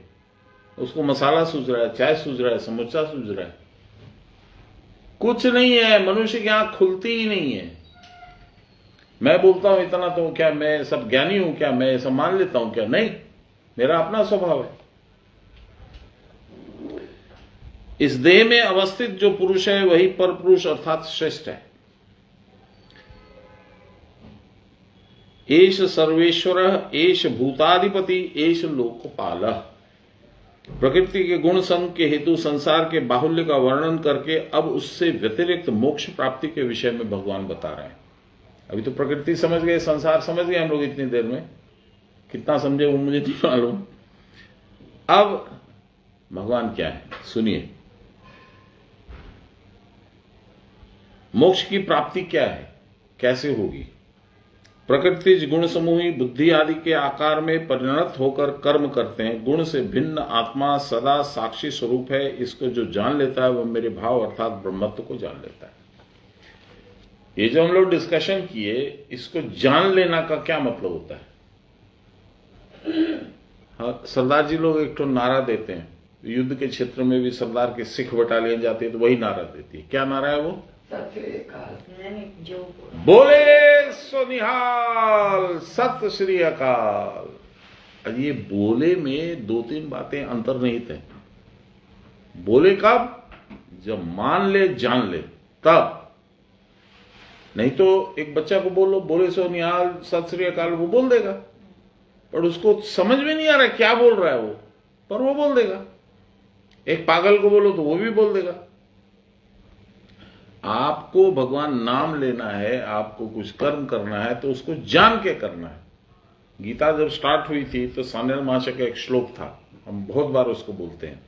उसको मसाला सूझ रहा है, चाय सूझ रहा है, समोसा सूझ रहा है, कुछ नहीं है। मनुष्य की आंख खुलती ही नहीं है। मैं बोलता हूं इतना तो क्या मैं सब ज्ञानी हूं क्या? मैं सब मान लेता हूं क्या? नहीं, मेरा अपना स्वभाव है। इस देह में अवस्थित जो पुरुष है वही पर पुरुष अर्थात श्रेष्ठ है। एष सर्वेश्वर, एष भूताधिपति, एष लोकपाल। प्रकृति के गुण संग के हेतु संसार के बाहुल्य का वर्णन करके अब उससे व्यतिरिक्त मोक्ष प्राप्ति के विषय में भगवान बता रहे हैं। अभी तो प्रकृति समझ गए, संसार समझ गए हम लोग इतनी देर में, कितना समझे वो मुझे नहीं मालूम। अब भगवान क्या है सुनिए। मोक्ष की प्राप्ति क्या है, कैसे होगी? प्रकृति गुण समूही बुद्धि आदि के आकार में परिणत होकर कर्म करते हैं। गुण से भिन्न आत्मा सदा साक्षी स्वरूप है। इसको जो जान लेता है वह मेरे भाव अर्थात ब्रह्मत्व को जान लेता है। ये जो हम लोग डिस्कशन किए, इसको जान लेना का क्या मतलब होता है? हाँ, सरदार जी लोग एक तो नारा देते हैं, युद्ध के क्षेत्र में भी सरदार की सिख बटालियन जाती है तो वही नारा देती है। क्या नारा है वो? बोले सो निहाल, सत श्री अकाल। ये बोले में 2-3 बातें अंतर्निहित हैं। बोले कब? जब मान ले, जान ले, तब। नहीं तो एक बच्चा को बोलो बोले सो निहाल सत श्री अकाल, वो बोल देगा, पर उसको समझ में नहीं आ रहा क्या बोल रहा है वो, पर वो बोल देगा। एक पागल को बोलो तो वो भी बोल देगा। आपको भगवान नाम लेना है, आपको कुछ कर्म करना है तो उसको जान के करना है। गीता जब स्टार्ट हुई थी तो सान्याल महाशय का एक श्लोक था, हम बहुत बार उसको बोलते हैं।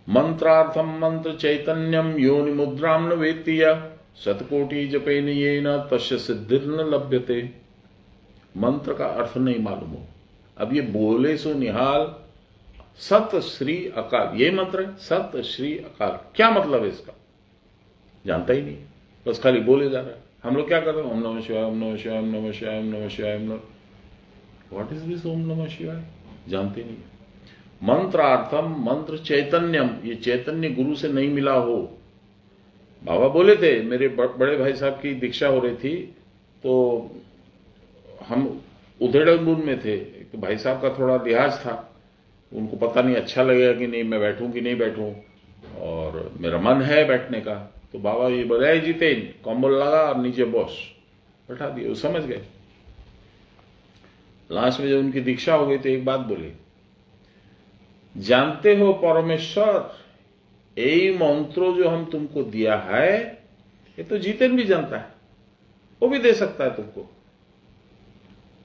मंत्रार्थम मंत्र चैतन्यम योनि मुद्राम न वेत्ति शतकोटि जपेन येन तस्य सिद्धिर्न लभ्यते। मंत्र का अर्थ नहीं मालूम हो। अब ये बोले सो निहाल सत श्री अकाल, ये मंत्र है। सत श्री अकाल क्या मतलब है इसका? जानता ही नहीं, बस खाली बोले जा रहा है। हम लोग क्या कर रहे हैं? ओम नमः शिवाय, ओम नमः शिवाय, ओम नमः शिवाय, ओम नमः शिवाय। व्हाट इज दिस ओम नमः शिवाय? जानते नहीं। मंत्रार्थम मंत्र चैतन्यम, ये चैतन्य गुरु से नहीं मिला हो। बाबा बोले थे, मेरे बड़े भाई साहब की दीक्षा हो रही थी तो हम उधेड़बुन में थे, तो भाई साहब का थोड़ा लिहाज था, उनको पता नहीं अच्छा लगेगा कि नहीं, मैं बैठूं कि नहीं बैठूं, और मेरा मन है बैठने का। तो बाबा ये बोले, जीते कंबल लगा और नीचे बॉस बैठा दिए, वो समझ गए। लास्ट में जब उनकी दीक्षा हो गई तो एक बात बोली, जानते हो परमेश्वर, यही मंत्र जो हम तुमको दिया है ये तो जीतेन भी जानता है, वो भी दे सकता है तुमको,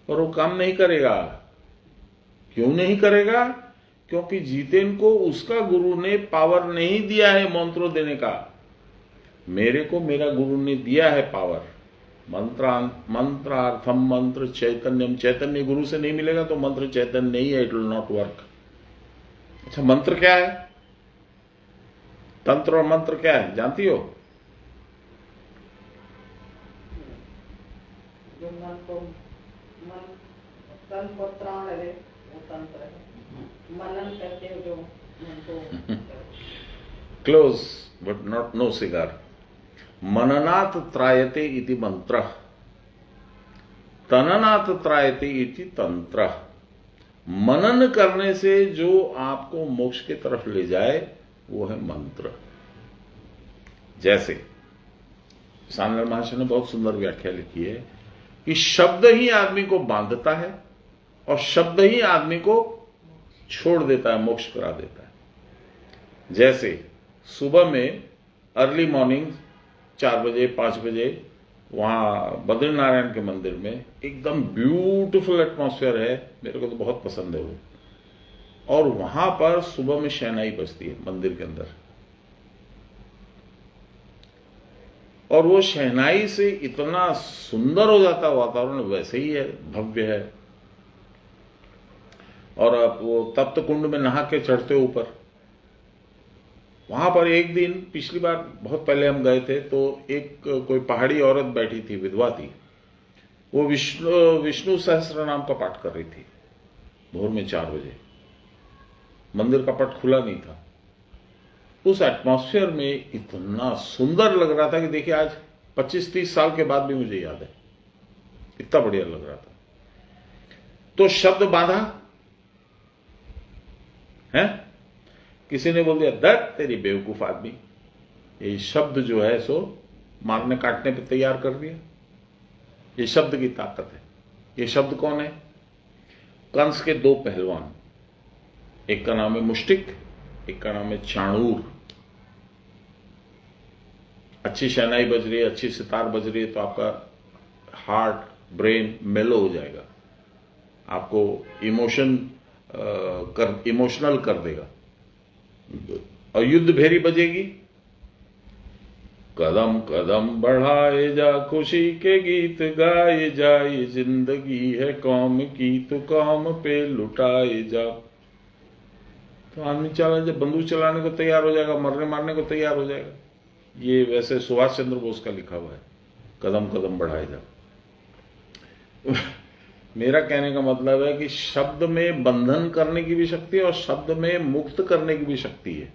पर वो काम नहीं करेगा। क्यों नहीं करेगा? क्योंकि जीतेन को उसका गुरु ने पावर नहीं दिया है मंत्र देने का। मेरे को मेरा गुरु ने दिया है पावर। मंत्रार्थम मंत्र चैतन्यम, चैतन्य गुरु से नहीं मिलेगा तो मंत्र चैतन्य नहीं है, इट विल नॉट वर्क। अच्छा, मंत्र क्या है? तंत्र और मंत्र क्या है जानती हो? जो मन को तन को त्राण है वो तंत्र है, मनन करते हो जो मन को close but not no cigar. मननात् त्रायते इति मंत्र, तननात् त्रायते इति तंत्र। मनन करने से जो आपको मोक्ष की तरफ ले जाए वो है मंत्र। जैसे सानल महाशय ने बहुत सुंदर व्याख्या लिखी है कि शब्द ही आदमी को बांधता है और शब्द ही आदमी को छोड़ देता है, मोक्ष करा देता है। जैसे सुबह में अर्ली मॉर्निंग 4 बजे 5 बजे वहां बद्रीनारायण के मंदिर में एकदम ब्यूटीफुल एटमॉस्फेयर है, मेरे को तो बहुत पसंद है वो, और वहां पर सुबह में शहनाई बजती है मंदिर के अंदर, और वो शहनाई से इतना सुंदर हो जाता वातावरण, वैसे ही है, भव्य है। और आप वो तप्त कुंड में नहा के चढ़ते हो ऊपर, वहां पर एक दिन पिछली बार बहुत पहले हम गए थे तो एक कोई पहाड़ी औरत बैठी थी, विधवा थी, वो विष्णु सहस्त्र नाम का पाठ कर रही थी भोर में 4 बजे। मंदिर का पट खुला नहीं था। उस एटमॉस्फेयर में इतना सुंदर लग रहा था कि देखिए आज 25-30 साल के बाद भी मुझे याद है, इतना बढ़िया लग रहा था। तो शब्द बांधा है, किसी ने बोल दिया दत्त तेरी बेवकूफ आदमी, ये शब्द जो है सो मारने काटने पे तैयार कर दिया। ये शब्द की ताकत है। ये शब्द कौन है? कंस के 2 पहलवान, एक का नाम है मुष्टिक, एक का नाम है चाणूर। अच्छी शहनाई बज रही है, अच्छी सितार बज रही है तो आपका हार्ट ब्रेन मेलो हो जाएगा, आपको इमोशनल कर देगा। और युद्ध भेरी बजेगी, कदम कदम बढ़ाए जा, खुशी के गीत गाए जाए, जिंदगी है कौम की तो कौम पे लुटाए जा। तो आदमी चला जब बंदूक चलाने को तैयार हो जाएगा, मरने मारने को तैयार हो जाएगा। ये वैसे सुभाष चंद्र बोस का लिखा हुआ है, कदम कदम बढ़ाए जा। मेरा कहने का मतलब है कि शब्द में बंधन करने की भी शक्ति है और शब्द में मुक्त करने की भी शक्ति है।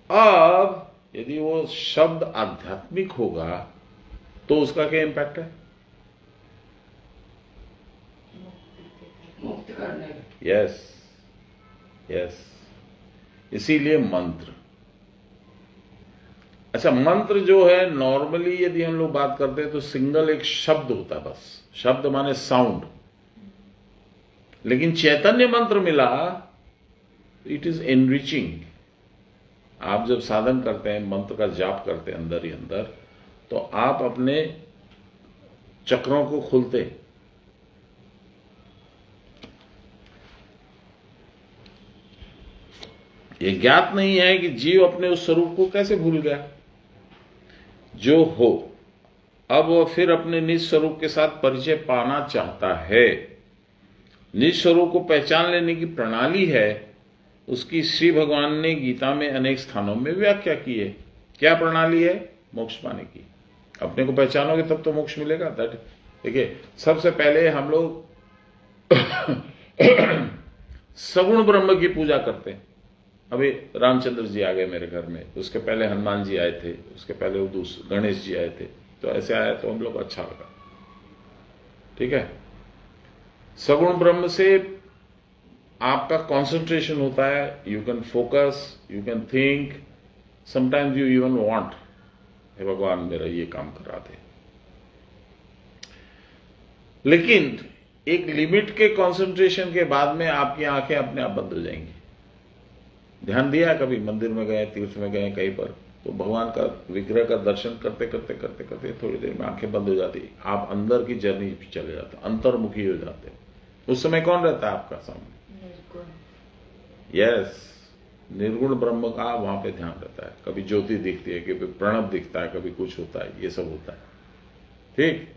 अब यदि वो शब्द आध्यात्मिक होगा तो उसका क्या इंपैक्ट है? मुक्त करने का। यस यस, इसीलिए मंत्र। अच्छा, मंत्र जो है नॉर्मली यदि हम लोग बात करते हैं तो सिंगल एक शब्द होता है, बस शब्द माने साउंड। लेकिन चैतन्य मंत्र मिला, इट इज एनरिचिंग। आप जब साधन करते हैं, मंत्र का जाप करते हैं अंदर ही अंदर, तो आप अपने चक्रों को खोलते। ये ज्ञात नहीं है कि जीव अपने उस स्वरूप को कैसे भूल गया जो हो। अब वह फिर अपने निज स्वरूप के साथ परिचय पाना चाहता है। निज स्वरूप को पहचान लेने की प्रणाली है, उसकी श्री भगवान ने गीता में अनेक स्थानों में व्याख्या की है। क्या प्रणाली है? मोक्ष पाने की। अपने को पहचानोगे तब तो मोक्ष मिलेगा। देखिए, सबसे पहले हम लोग सगुण ब्रह्म की पूजा करते हैं। अभी रामचंद्र जी आ गए मेरे घर में, उसके पहले हनुमान जी आए थे, उसके पहले गणेश जी आए थे, तो ऐसे आया तो हम लोग अच्छा लगा। ठीक है। सगुण ब्रह्म से आपका कंसंट्रेशन होता है, you can focus, you can think, sometimes you even want, हे भगवान मेरा ये काम करा दे। लेकिन एक लिमिट के कंसंट्रेशन के बाद में आपकी आंखें अपने आप बंद हो जाएंगी। ध्यान दिया कभी मंदिर में गए, तीर्थ में गए कहीं पर, तो भगवान का विग्रह का दर्शन करते करते करते करते थोड़ी देर में आंखें बंद हो जाती, आप अंदर की जर्नी पे चले जाते, अंतर्मुखी हो जाते। उस समय कौन रहता है आपका सामने? यस, निर्गुण ब्रह्म का वहां पे ध्यान रहता है। कभी ज्योति दिखती है, कभी प्रणव दिखता है, कभी कुछ होता है, ये सब होता है। ठीक,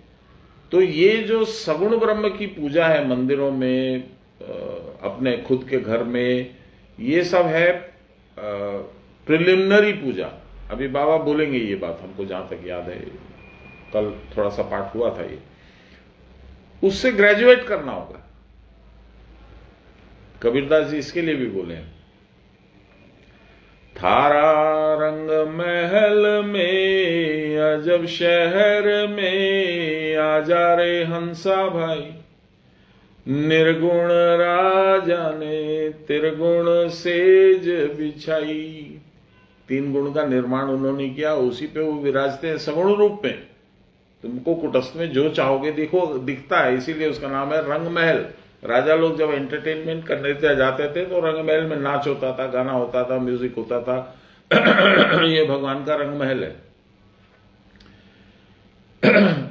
तो ये जो सगुण ब्रह्म की पूजा है मंदिरों में, अपने खुद के घर में, ये सब है प्रिलिमिनरी पूजा। अभी बाबा बोलेंगे ये बात, हमको जहां तक याद है, कल थोड़ा सा पाठ हुआ था ये, उससे ग्रेजुएट करना होगा। कबीरदास जी इसके लिए भी बोले हैं, थारा रंग महल में अजब शहर में आजा रे हंसा भाई, निर्गुण राजा ने त्रिगुण सेज बिछाई। 3 गुण का निर्माण उन्होंने किया, उसी पे वो विराजते हैं सगुण रूप में। तुमको कुटस्थ में जो चाहोगे देखो दिखता है, इसीलिए उसका नाम है रंग महल। राजा लोग जब एंटरटेनमेंट करने जाते थे तो रंग महल में नाच होता था, गाना होता था, म्यूजिक होता था। ये भगवान का रंग महल है।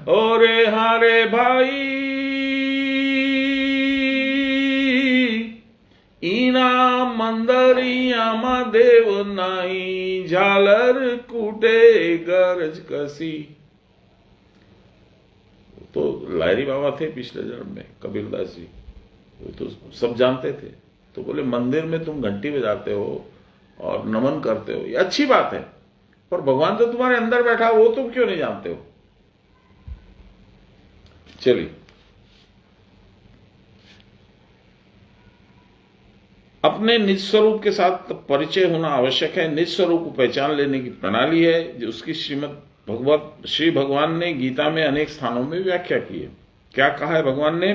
ओरे हारे भाई ईना मंदरिया देव नाई, झालर कूटे गरज कसी। तो लाहिरी बाबा थे पिछले जन्म में, कबीरदास जी, वो तो सब जानते थे। तो बोले मंदिर में तुम घंटी बजाते हो और नमन करते हो, ये अच्छी बात है, पर भगवान तो तुम्हारे अंदर बैठा, वो तुम क्यों नहीं जानते हो? चलिए, अपने निज स्वरूप के साथ परिचय होना आवश्यक है। निज स्वरूप को पहचान लेने की प्रणाली है जो उसकी श्री भगवान ने गीता में अनेक स्थानों में व्याख्या की है। क्या कहा है भगवान ने?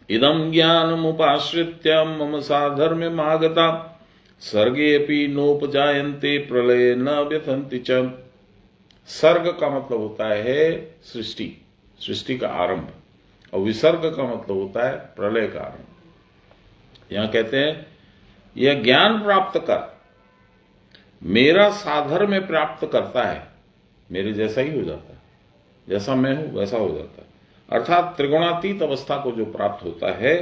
इदम ज्ञानमुपाश्रित्य मम साधर्म्यम आगता, सर्गेऽपि नोपजायन्ते प्रलये न व्यथन्ति च। सर्ग का मतलब होता है सृष्टि, सृष्टि का आरंभ, और विसर्ग का मतलब होता है प्रलय का आरंभ। यहां कहते हैं यह ज्ञान प्राप्त कर मेरा साधर्म्य प्राप्त करता है, मेरे जैसा ही हो जाता है, जैसा मैं हूं वैसा हो जाता है। अर्थात त्रिगुणातीत अवस्था को जो प्राप्त होता है,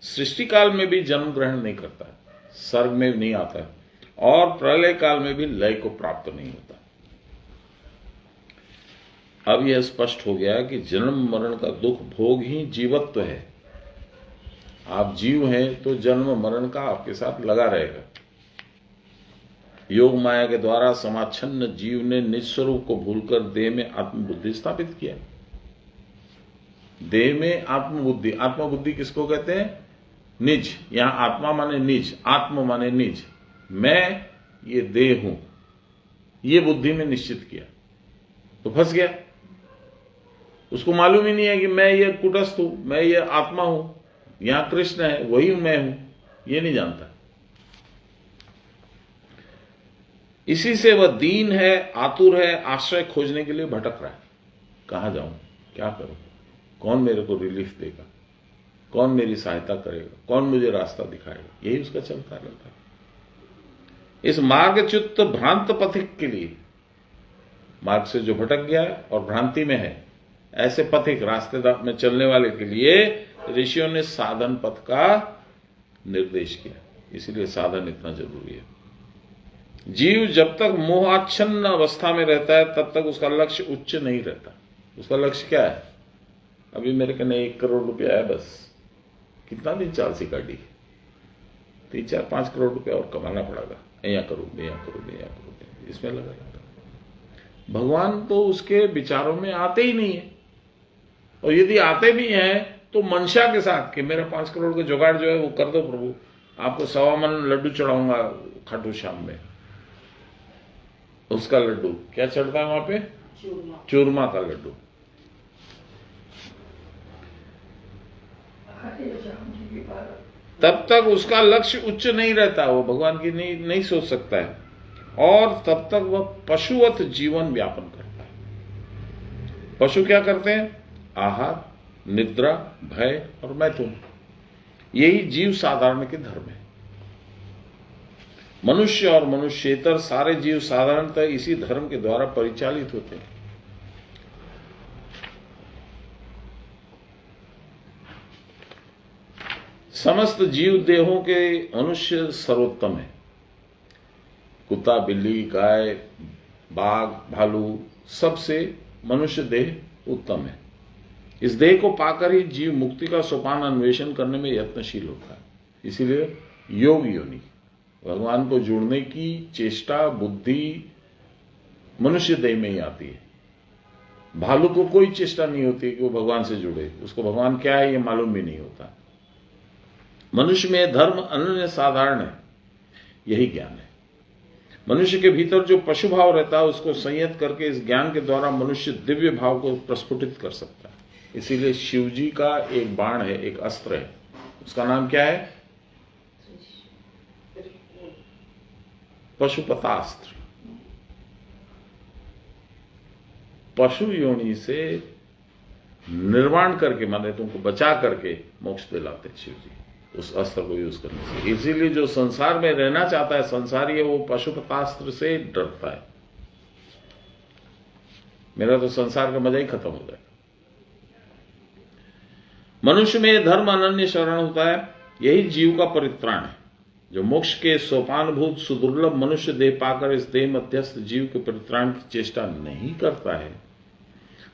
सृष्टि काल में भी जन्म ग्रहण नहीं करता है, सर्ग में नहीं आता है, और प्रलय काल में भी लय को प्राप्त नहीं होता। अब यह स्पष्ट हो गया कि जन्म मरण का दुख भोग ही जीवत्व है। आप जीव हैं तो जन्म मरण का आपके साथ लगा रहेगा। योग माया के द्वारा समाच्छन्न जीव ने निज स्वरूप को भूलकर देह में आत्मबुद्धि स्थापित किया। देह में आत्मबुद्धि, आत्मबुद्धि किसको कहते हैं? निज। यहां आत्मा माने निज, आत्म माने निज, मैं ये देह हूं, ये बुद्धि में निश्चित किया तो फंस गया। उसको मालूम ही नहीं है कि मैं ये कुटस्थ हूं, मैं ये आत्मा हूं, यहां कृष्ण है, वही मैं हूं, ये नहीं जानता। इसी से वह दीन है, आतुर है, आश्रय खोजने के लिए भटक रहा है। कहां जाऊं, क्या करूं, कौन मेरे को रिलीफ देगा, कौन मेरी सहायता करेगा, कौन मुझे रास्ता दिखाएगा, यही उसका चलता रहता है। इस मार्गच्युत भ्रांत पथिक के लिए, मार्ग से जो भटक गया है और भ्रांति में है, ऐसे पथिक रास्ते में चलने वाले के लिए ऋषियों ने साधन पथ का निर्देश किया। इसीलिए साधन इतना जरूरी है। जीव जब तक मोहाच्छन्न अवस्था में रहता है तब तक उसका लक्ष्य उच्च नहीं रहता। उसका लक्ष्य क्या है? अभी मेरे कने 1 करोड़ रुपया है, बस कितना दिन चाल सी गाड़ी, 3, 4, 5 करोड़ रुपया और कमाना पड़ेगा, यहाँ करोगे, यहाँ करोगे, यहाँ करोगे, इसमें लगा रहता है। भगवान तो उसके विचारों में आते ही नहीं है, और यदि आते भी हैं तो मंशा के साथ कि मेरा 5 करोड़ का जुगाड़ जो है वो कर दो प्रभु, आपको 1.25 मन लड्डू चढ़ाऊंगा खाटू श्याम में। उसका लड्डू क्या चढ़ता है वहां पे? चूरमा का लड्डू। हरे श्याम जी की बात। तब तक उसका लक्ष्य उच्च नहीं रहता, वो भगवान की नहीं सोच सकता है, और तब तक वह पशुवत जीवन व्यापन करता है। पशु क्या करते हैं? आहार, निद्रा, भय और मैथुन, यही जीव साधारण के धर्म है। मनुष्य और मनुष्येतर सारे जीव साधारणतः इसी धर्म के द्वारा परिचालित होते हैं। समस्त जीव देहों के मनुष्य सर्वोत्तम है। कुत्ता, बिल्ली, गाय, बाघ, भालू, सबसे मनुष्य देह उत्तम है। इस देह को पाकर ही जीव मुक्ति का सोपान अन्वेषण करने में यत्नशील होता है। इसीलिए योग योनि, भगवान को जुड़ने की चेष्टा, बुद्धि मनुष्य देह में ही आती है। भालू को कोई चेष्टा नहीं होती कि वो भगवान से जुड़े, उसको भगवान क्या है ये मालूम भी नहीं होता। मनुष्य में धर्म अनन्य साधारण है, यही ज्ञान है। मनुष्य के भीतर जो पशु भाव रहता है उसको संयत करके इस ज्ञान के द्वारा मनुष्य दिव्य भाव को प्रस्फुटित कर सकता है। इसीलिए शिव जी का एक बाण है, एक अस्त्र है, उसका नाम क्या है? पशुपतास्त्र। पशु योनि से निर्माण करके, माने तुमको बचा करके मोक्ष दिलाते शिव जी उस अस्त्र को यूज करने से। इसीलिए जो संसार में रहना चाहता है संसारी है, वो पशुपतास्त्र से डरता है। मेरा तो संसार का मजा ही खत्म हो जाएगा। मनुष्य में धर्म अनन्य शरण होता है, यही जीव का परित्राण है। जो मोक्ष के सोपानभूत सुदुर्लभ मनुष्य देह पाकर इस देह मध्यस्थ जीव के परित्राण की चेष्टा नहीं करता है,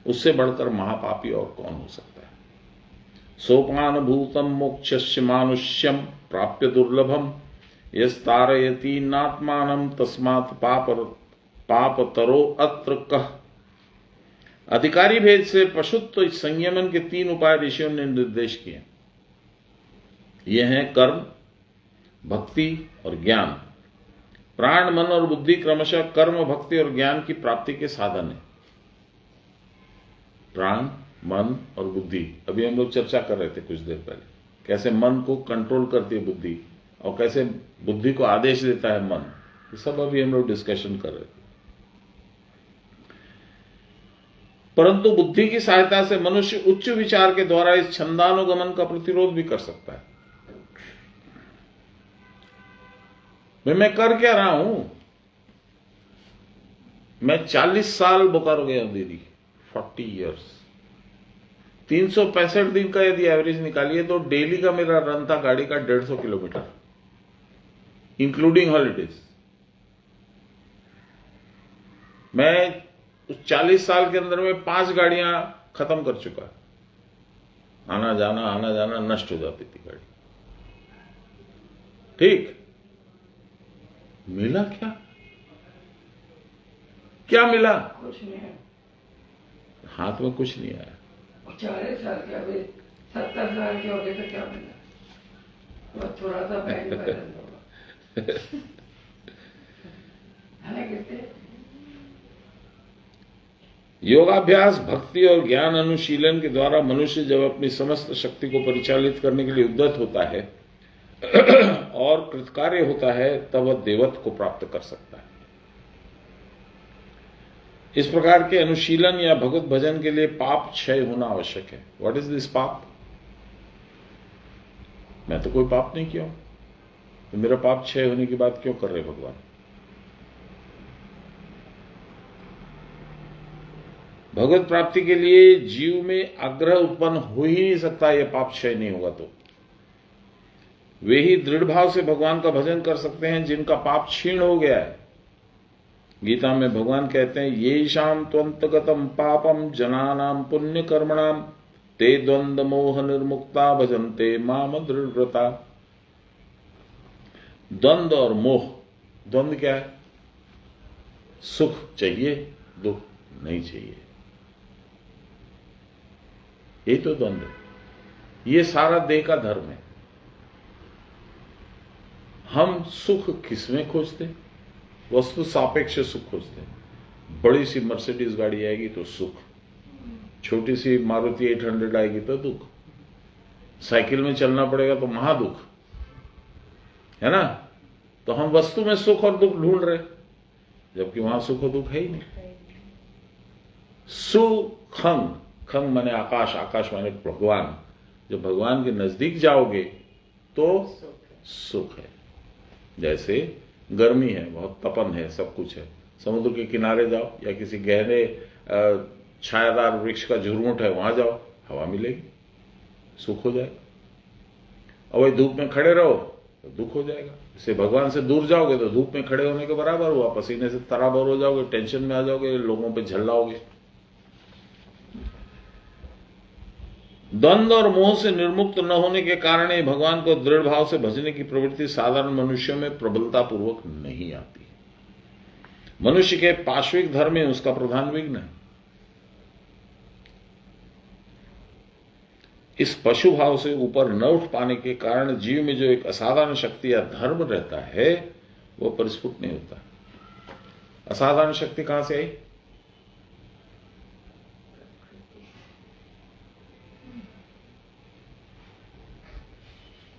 उससे बढ़कर महापापी और कौन हो सकता है। सोपानभूतम मोक्षस्य मानुष्यम प्राप्य दुर्लभम यस्तारयति नात्मानं तस्मात् पापतरो अत्र कः। अधिकारी भेद से पशुत्व संयमन के 3 उपाय ऋषियों ने निर्देश किए। ये हैं कर्म, भक्ति और ज्ञान। प्राण, मन और बुद्धि क्रमशः कर्म, भक्ति और ज्ञान की प्राप्ति के साधन है। प्राण, मन और बुद्धि, अभी हम लोग चर्चा कर रहे थे कुछ देर पहले, कैसे मन को कंट्रोल करती है बुद्धि और कैसे बुद्धि को आदेश देता है मन। ये सब अभी हम लोग डिस्कशन कर रहे थे। परंतु बुद्धि की सहायता से मनुष्य उच्च विचार के द्वारा इस छंदानुगमन का प्रतिरोध भी कर सकता है। मैं कर क्या रहा हूं? मैं 40 साल बोकारो गया दीदी, 40 इयर्स, 365 दिन का यदि एवरेज निकालिए तो डेली का मेरा रन था गाड़ी का 150 किलोमीटर, इंक्लूडिंग हॉलीडेज। मैं 40 साल के अंदर में 5 गाड़ियां खत्म कर चुका। आना जाना नष्ट हो जाती थी गाड़ी। ठीक, मिला क्या मिला? कुछ नहीं है, हाथ में कुछ नहीं आया। 40 साल के, अभी 70 साल के हो गए तो क्या मिला? बस थोड़ा सा बैंक बैलेंस होगा है कितने। योगाभ्यास, भक्ति और ज्ञान अनुशीलन के द्वारा मनुष्य जब अपनी समस्त शक्ति को परिचालित करने के लिए उद्यत होता है और कृतकार्य होता है, तब वह देवत्व को प्राप्त कर सकता है। इस प्रकार के अनुशीलन या भगवत भजन के लिए पाप क्षय होना आवश्यक है। व्हाट इज दिस पाप? मैं तो कोई पाप नहीं किया हूं, तो मेरा पाप क्षय होने की बात क्यों कर रहे भगवान? भगवत प्राप्ति के लिए जीव में आग्रह उत्पन्न हो ही नहीं सकता, यह पाप क्षय नहीं होगा तो। वे ही दृढ़ भाव से भगवान का भजन कर सकते हैं जिनका पाप क्षीण हो गया है। गीता में भगवान कहते हैं, ये शाम त्वंतगतम पापम जनानाम पुण्य कर्मणाम ते द्वंद्व मोह निर्मुक्ता भजन्ते माम दृढ़व्रता। द्वंद्व और मोह, द्वंद्व क्या है? सुख चाहिए, दुख नहीं चाहिए, यही तो द्वंद्व है। ये सारा देह का धर्म है। हम सुख किसमें खोजते? वस्तु सापेक्ष सुख खोजते हैं। बड़ी सी मर्सिडीज गाड़ी आएगी तो सुख, छोटी सी मारुति 800 आएगी तो दुख, साइकिल में चलना पड़ेगा तो महादुख, है ना। तो हम वस्तु में सुख और दुख ढूंढ रहे, जबकि वहां सुख और दुख है ही नहीं। सुखंग, खंग माने आकाश, आकाश माने भगवान। जब भगवान के नजदीक जाओगे तो सुख है। जैसे गर्मी है, बहुत तपन है, सब कुछ है, समुद्र के किनारे जाओ या किसी गहरे छायादार वृक्ष का झुरमुट है, वहां जाओ, हवा मिलेगी, सुख हो जाएगा। और वही धूप में खड़े रहो तो दुख हो जाएगा। इससे भगवान से दूर जाओगे तो धूप में खड़े होने के बराबर हुआ, पसीने से तराबर हो जाओगे, टेंशन में आ जाओगे, लोगों पे झल्लाओगे। द्वंद्व और मोह से निर्मुक्त न होने के कारण ही भगवान को दृढ़ भाव से भजने की प्रवृत्ति साधारण मनुष्यों में प्रबलता पूर्वक नहीं आती। मनुष्य के पार्श्विक धर्म में उसका प्रधान विघ्न है। इस पशु भाव से ऊपर न उठ पाने के कारण जीव में जो एक असाधारण शक्ति या धर्म रहता है वो परिस्फुट नहीं होता। असाधारण शक्ति कहां से आई?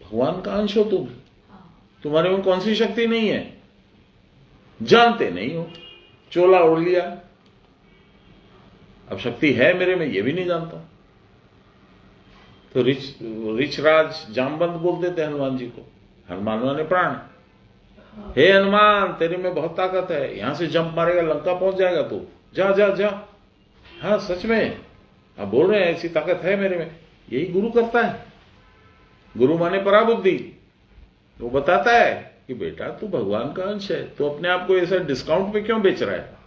भगवान का अंश हो तुम, तुम्हारे में कौन सी शक्ति नहीं है? जानते नहीं हो, चोला ओढ़ लिया, अब शक्ति है मेरे में ये भी नहीं जानता। तो रिचराज जामवंत बोलते थे हनुमान जी को, हनुमान माने प्राण, हे हनुमान तेरे में बहुत ताकत है, यहां से जंप मारेगा लंका पहुंच जाएगा तू, जा जा जा। हाँ सच में आप बोल रहे हैं, ऐसी ताकत है मेरे में। यही गुरु करता है। गुरु माने पराबुद्धि। वो बताता है कि बेटा तू भगवान का अंश है, तो अपने आप को ऐसा डिस्काउंट पे क्यों बेच रहा है?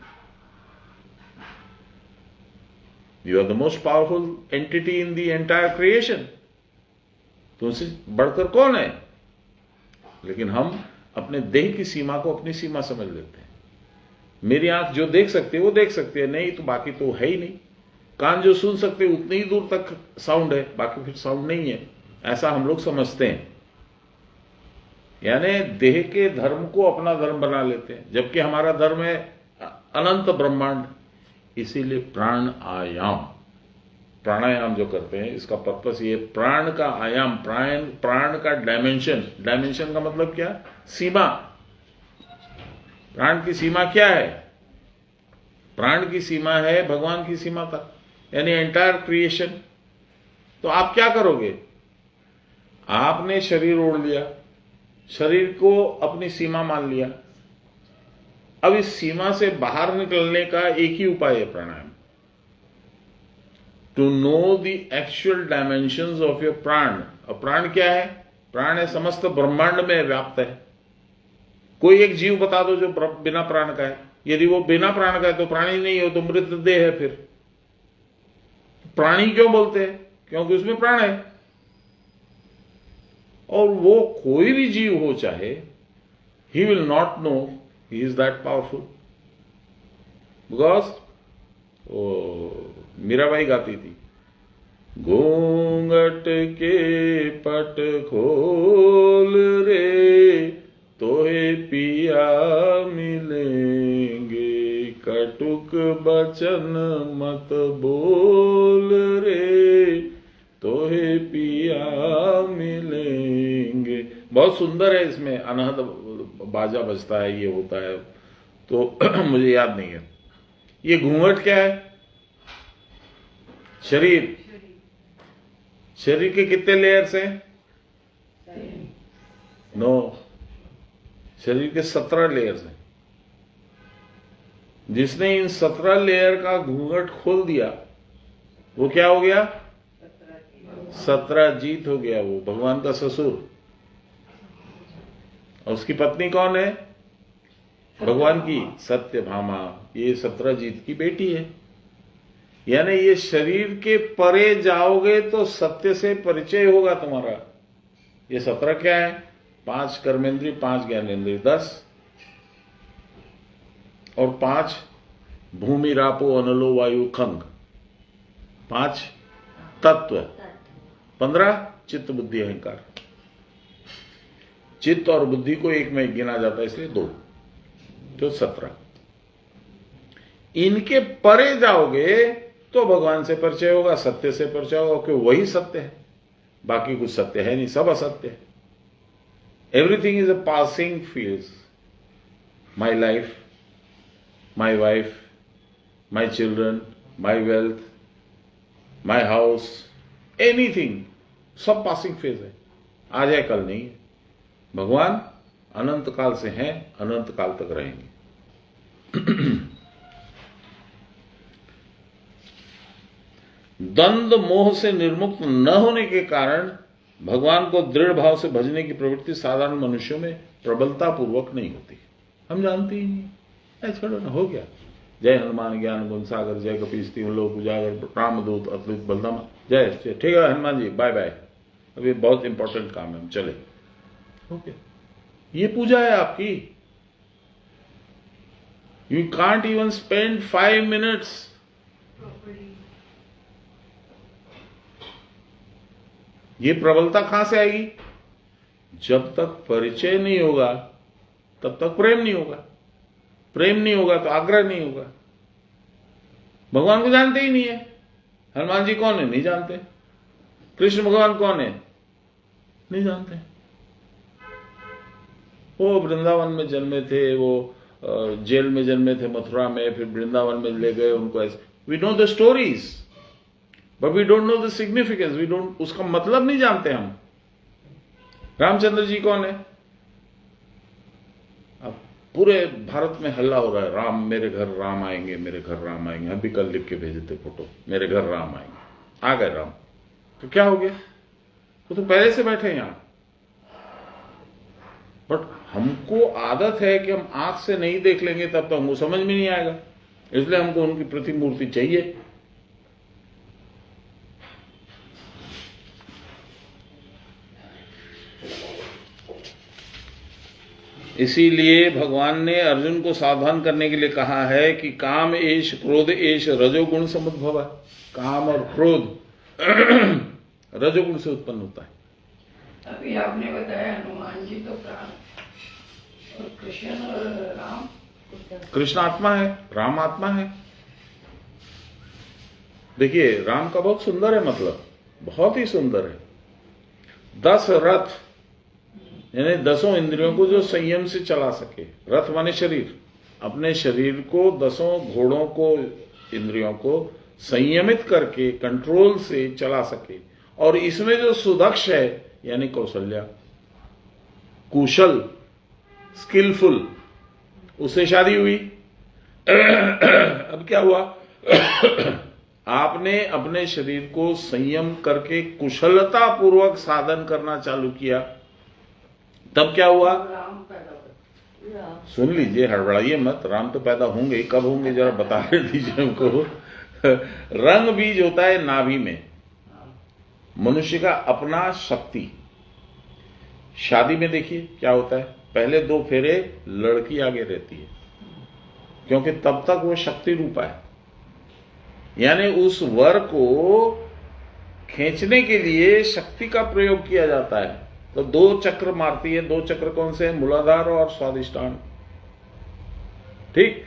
You are the most powerful entity in the entire creation. तुमसे बढ़कर कौन है? लेकिन हम अपने देह की सीमा को अपनी सीमा समझ लेते हैं। मेरी आंख जो देख सकती है वो देख सकती है, नहीं तो बाकी तो है ही नहीं। कान जो सुन सकते हैं उतनी ही दूर तक साउंड है, बाकी फिर साउंड नहीं है, ऐसा हम लोग समझते हैं। यानी देह के धर्म को अपना धर्म बना लेते हैं, जबकि हमारा धर्म है अनंत ब्रह्मांड। इसीलिए प्राणायाम जो करते हैं इसका पर्पस ये, प्राण का आयाम, प्राण का डायमेंशन। डायमेंशन का मतलब क्या? सीमा। प्राण की सीमा क्या है? प्राण की सीमा है भगवान की सीमा तक, यानी एंटायर क्रिएशन। तो आप क्या करोगे? आपने शरीर ओढ़ लिया, शरीर को अपनी सीमा मान लिया। अब इस सीमा से बाहर निकलने का एक ही उपाय है pranayama. To know the actual dimensions of your prana. और प्राण क्या है? प्राण है समस्त ब्रह्मांड में व्याप्त है। कोई एक जीव बता दो जो बिना प्राण का है। यदि वो बिना प्राण का है तो प्राणी नहीं हो, तो मृत देह है। फिर प्राणी क्यों बोलते हैं? क्योंकि उसमें प्राण है। और वो कोई भी जीव हो चाहे, he will not know he is that powerful, because Mirabai गाती थी, घूंघट के पट खोल रे तोहे पिया मिलेंगे, कटुक बचन मत बोल रे तोहे पिया मिलेंगे। बहुत सुंदर है, इसमें अनहद बाजा बजता है, ये होता है, तो मुझे याद नहीं है। ये घूंघट क्या है? शरीर। शरीर के कितने लेयर्स हैं? 9। शरीर के 17 लेयर्स हैं। जिसने इन 17 लेयर का घूंघट खोल दिया वो क्या हो गया? 17 जीत हो गया। वो भगवान का ससुर। और उसकी पत्नी कौन है? भगवान की सत्यभामा। ये 17 जीत की बेटी है। यानी ये शरीर के परे जाओगे तो सत्य से परिचय होगा तुम्हारा। ये 17 क्या है? 5 कर्मेंद्रिय, 5 ज्ञानेंद्रिय, 10 और 5 भूमि रापो अनलो वायु खंग, 5 तत्व, 15 चित्त बुद्धि अहंकार। चित्त और बुद्धि को एक में गिना जाता है, इसलिए 2, तो 17। इनके परे जाओगे तो भगवान से परिचय होगा, सत्य से परिचय होगा, क्योंकि वही सत्य है, बाकी कुछ सत्य है नहीं, सब असत्य है। Everything is a passing phase. My life, my wife, my children, my wealth, my house, anything, सब पासिंग फेज है, आज है कल नहीं है। भगवान अनंत काल से हैं, अनंत काल तक रहेंगे। द्वंद्व मोह से निर्मुक्त न होने के कारण भगवान को दृढ़ भाव से भजने की प्रवृत्ति साधारण मनुष्यों में प्रबलता पूर्वक नहीं होती। हम जानते ही नहीं, छोड़ो ना, हो गया। जय हनुमान ज्ञान गुण सागर, जय कपीस तीन लोक उजागर, रामदूत अतुलित बलधामा। जय, ठीक है हनुमान जी, बाय बाय, अभी बहुत इंपॉर्टेंट काम है, हम चले। ओके, ये पूजा है आपकी। You can't even spend 5 minutes. ये प्रबलता कहां से आएगी? जब तक परिचय नहीं होगा तब तक प्रेम नहीं होगा, प्रेम नहीं होगा तो आग्रह नहीं होगा। भगवान को जानते ही नहीं है। हनुमान जी कौन है? नहीं जानते। कृष्ण भगवान कौन है? नहीं जानते। वो वृंदावन में जन्मे थे, वो जेल में जन्मे थे मथुरा में, फिर वृंदावन में ले गए उनको। ऐसे we know the stories but we don't know the significance, we don't, उसका मतलब नहीं जानते हम। रामचंद्र जी कौन है? अब पूरे भारत में हल्ला हो रहा है, राम मेरे घर राम आएंगे, मेरे घर राम आएंगे। हम भी कल लिख के भेजे थे फोटो, मेरे घर राम आएंगे। आ गए राम, तो क्या हो गया? वो तो पहले से बैठे यहां। बट हमको आदत है कि हम आंख से नहीं देख लेंगे तब तो हमको समझ में नहीं आएगा, इसलिए हमको उनकी प्रतिमूर्ति चाहिए। इसीलिए भगवान ने अर्जुन को सावधान करने के लिए कहा है कि काम एष क्रोध एष रजोगुण समुद्भव। काम और क्रोध रजोगुण से उत्पन्न होता है। अभी आपने बताया हनुमान जी तो प्राण, और कृष्ण और राम, कृष्ण आत्मा है, राम आत्मा है। देखिए राम का बहुत सुंदर है, मतलब बहुत ही सुंदर है। 10 रथ, यानी 10 इंद्रियों को जो संयम से चला सके। रथ माने शरीर, अपने शरीर को 10 घोड़ों को, इंद्रियों को संयमित करके कंट्रोल से चला सके। और इसमें जो सुदक्ष है यानी कौशल्या, कुशल, स्किलफुल, उससे शादी हुई। अब क्या हुआ? आपने अपने शरीर को संयम करके कुशलता पूर्वक साधन करना चालू किया, तब क्या हुआ? राम पैदा हुए। सुन लीजिए, हड़बड़ाइए मत। राम तो पैदा होंगे, कब होंगे जरा बता दीजिए हमको। रंग बीज होता है नाभि में, मनुष्य का अपना शक्ति। शादी में देखिए क्या होता है, पहले 2 फेरे लड़की आगे रहती है, क्योंकि तब तक वो शक्ति रूपा है। यानी उस वर को खींचने के लिए शक्ति का प्रयोग किया जाता है। तो 2 चक्र मारती है। 2 चक्र कौन से हैं? मूलाधार और स्वादिष्टान। ठीक।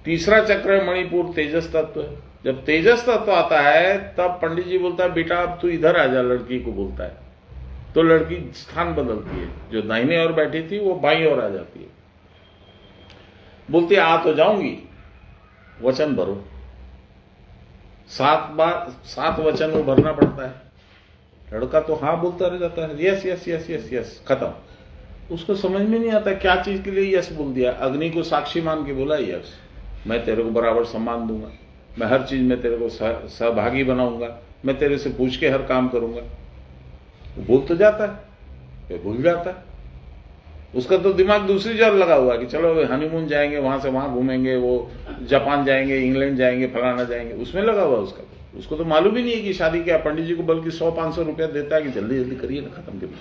तीसरा चक्र है मणिपुर, तेजस तत्व। जब तेजस तत्व आता है तब पंडित जी बोलता है बेटा अब तू इधर आ जा, लड़की को बोलता है। तो लड़की स्थान बदलती है, जो दाहिने ओर बैठी थी वो बाईं ओर आ जाती है। बोलती है आ तो जाऊंगी, वचन भरो। 7 वचन वो भरना पड़ता है। लड़का तो हाँ बोलता रह जाता है, yes yes yes yes yes, खत्म। उसको समझ में नहीं आता क्या चीज के लिए यस बोल दिया। अग्नि को साक्षी मान के बोला यस, मैं तेरे को बराबर सम्मान दूंगा, मैं हर चीज में तेरे को सहभागी बनाऊंगा, मैं तेरे से पूछ के हर काम करूंगा। वो बोल तो जाता है, फिर भूल जाता है। उसका तो दिमाग दूसरी जगह लगा हुआ है कि चलो हनीमून जाएंगे, वहां से वहां घूमेंगे, वो जापान जाएंगे, इंग्लैंड जाएंगे, फलाना जाएंगे, उसमें लगा हुआ उसका। उसको तो मालूम ही नहीं है कि शादी क्या। पंडित जी को बल्कि 100-500 रुपया देता है कि जल्दी जल्दी करिए ना, खत्म करिए।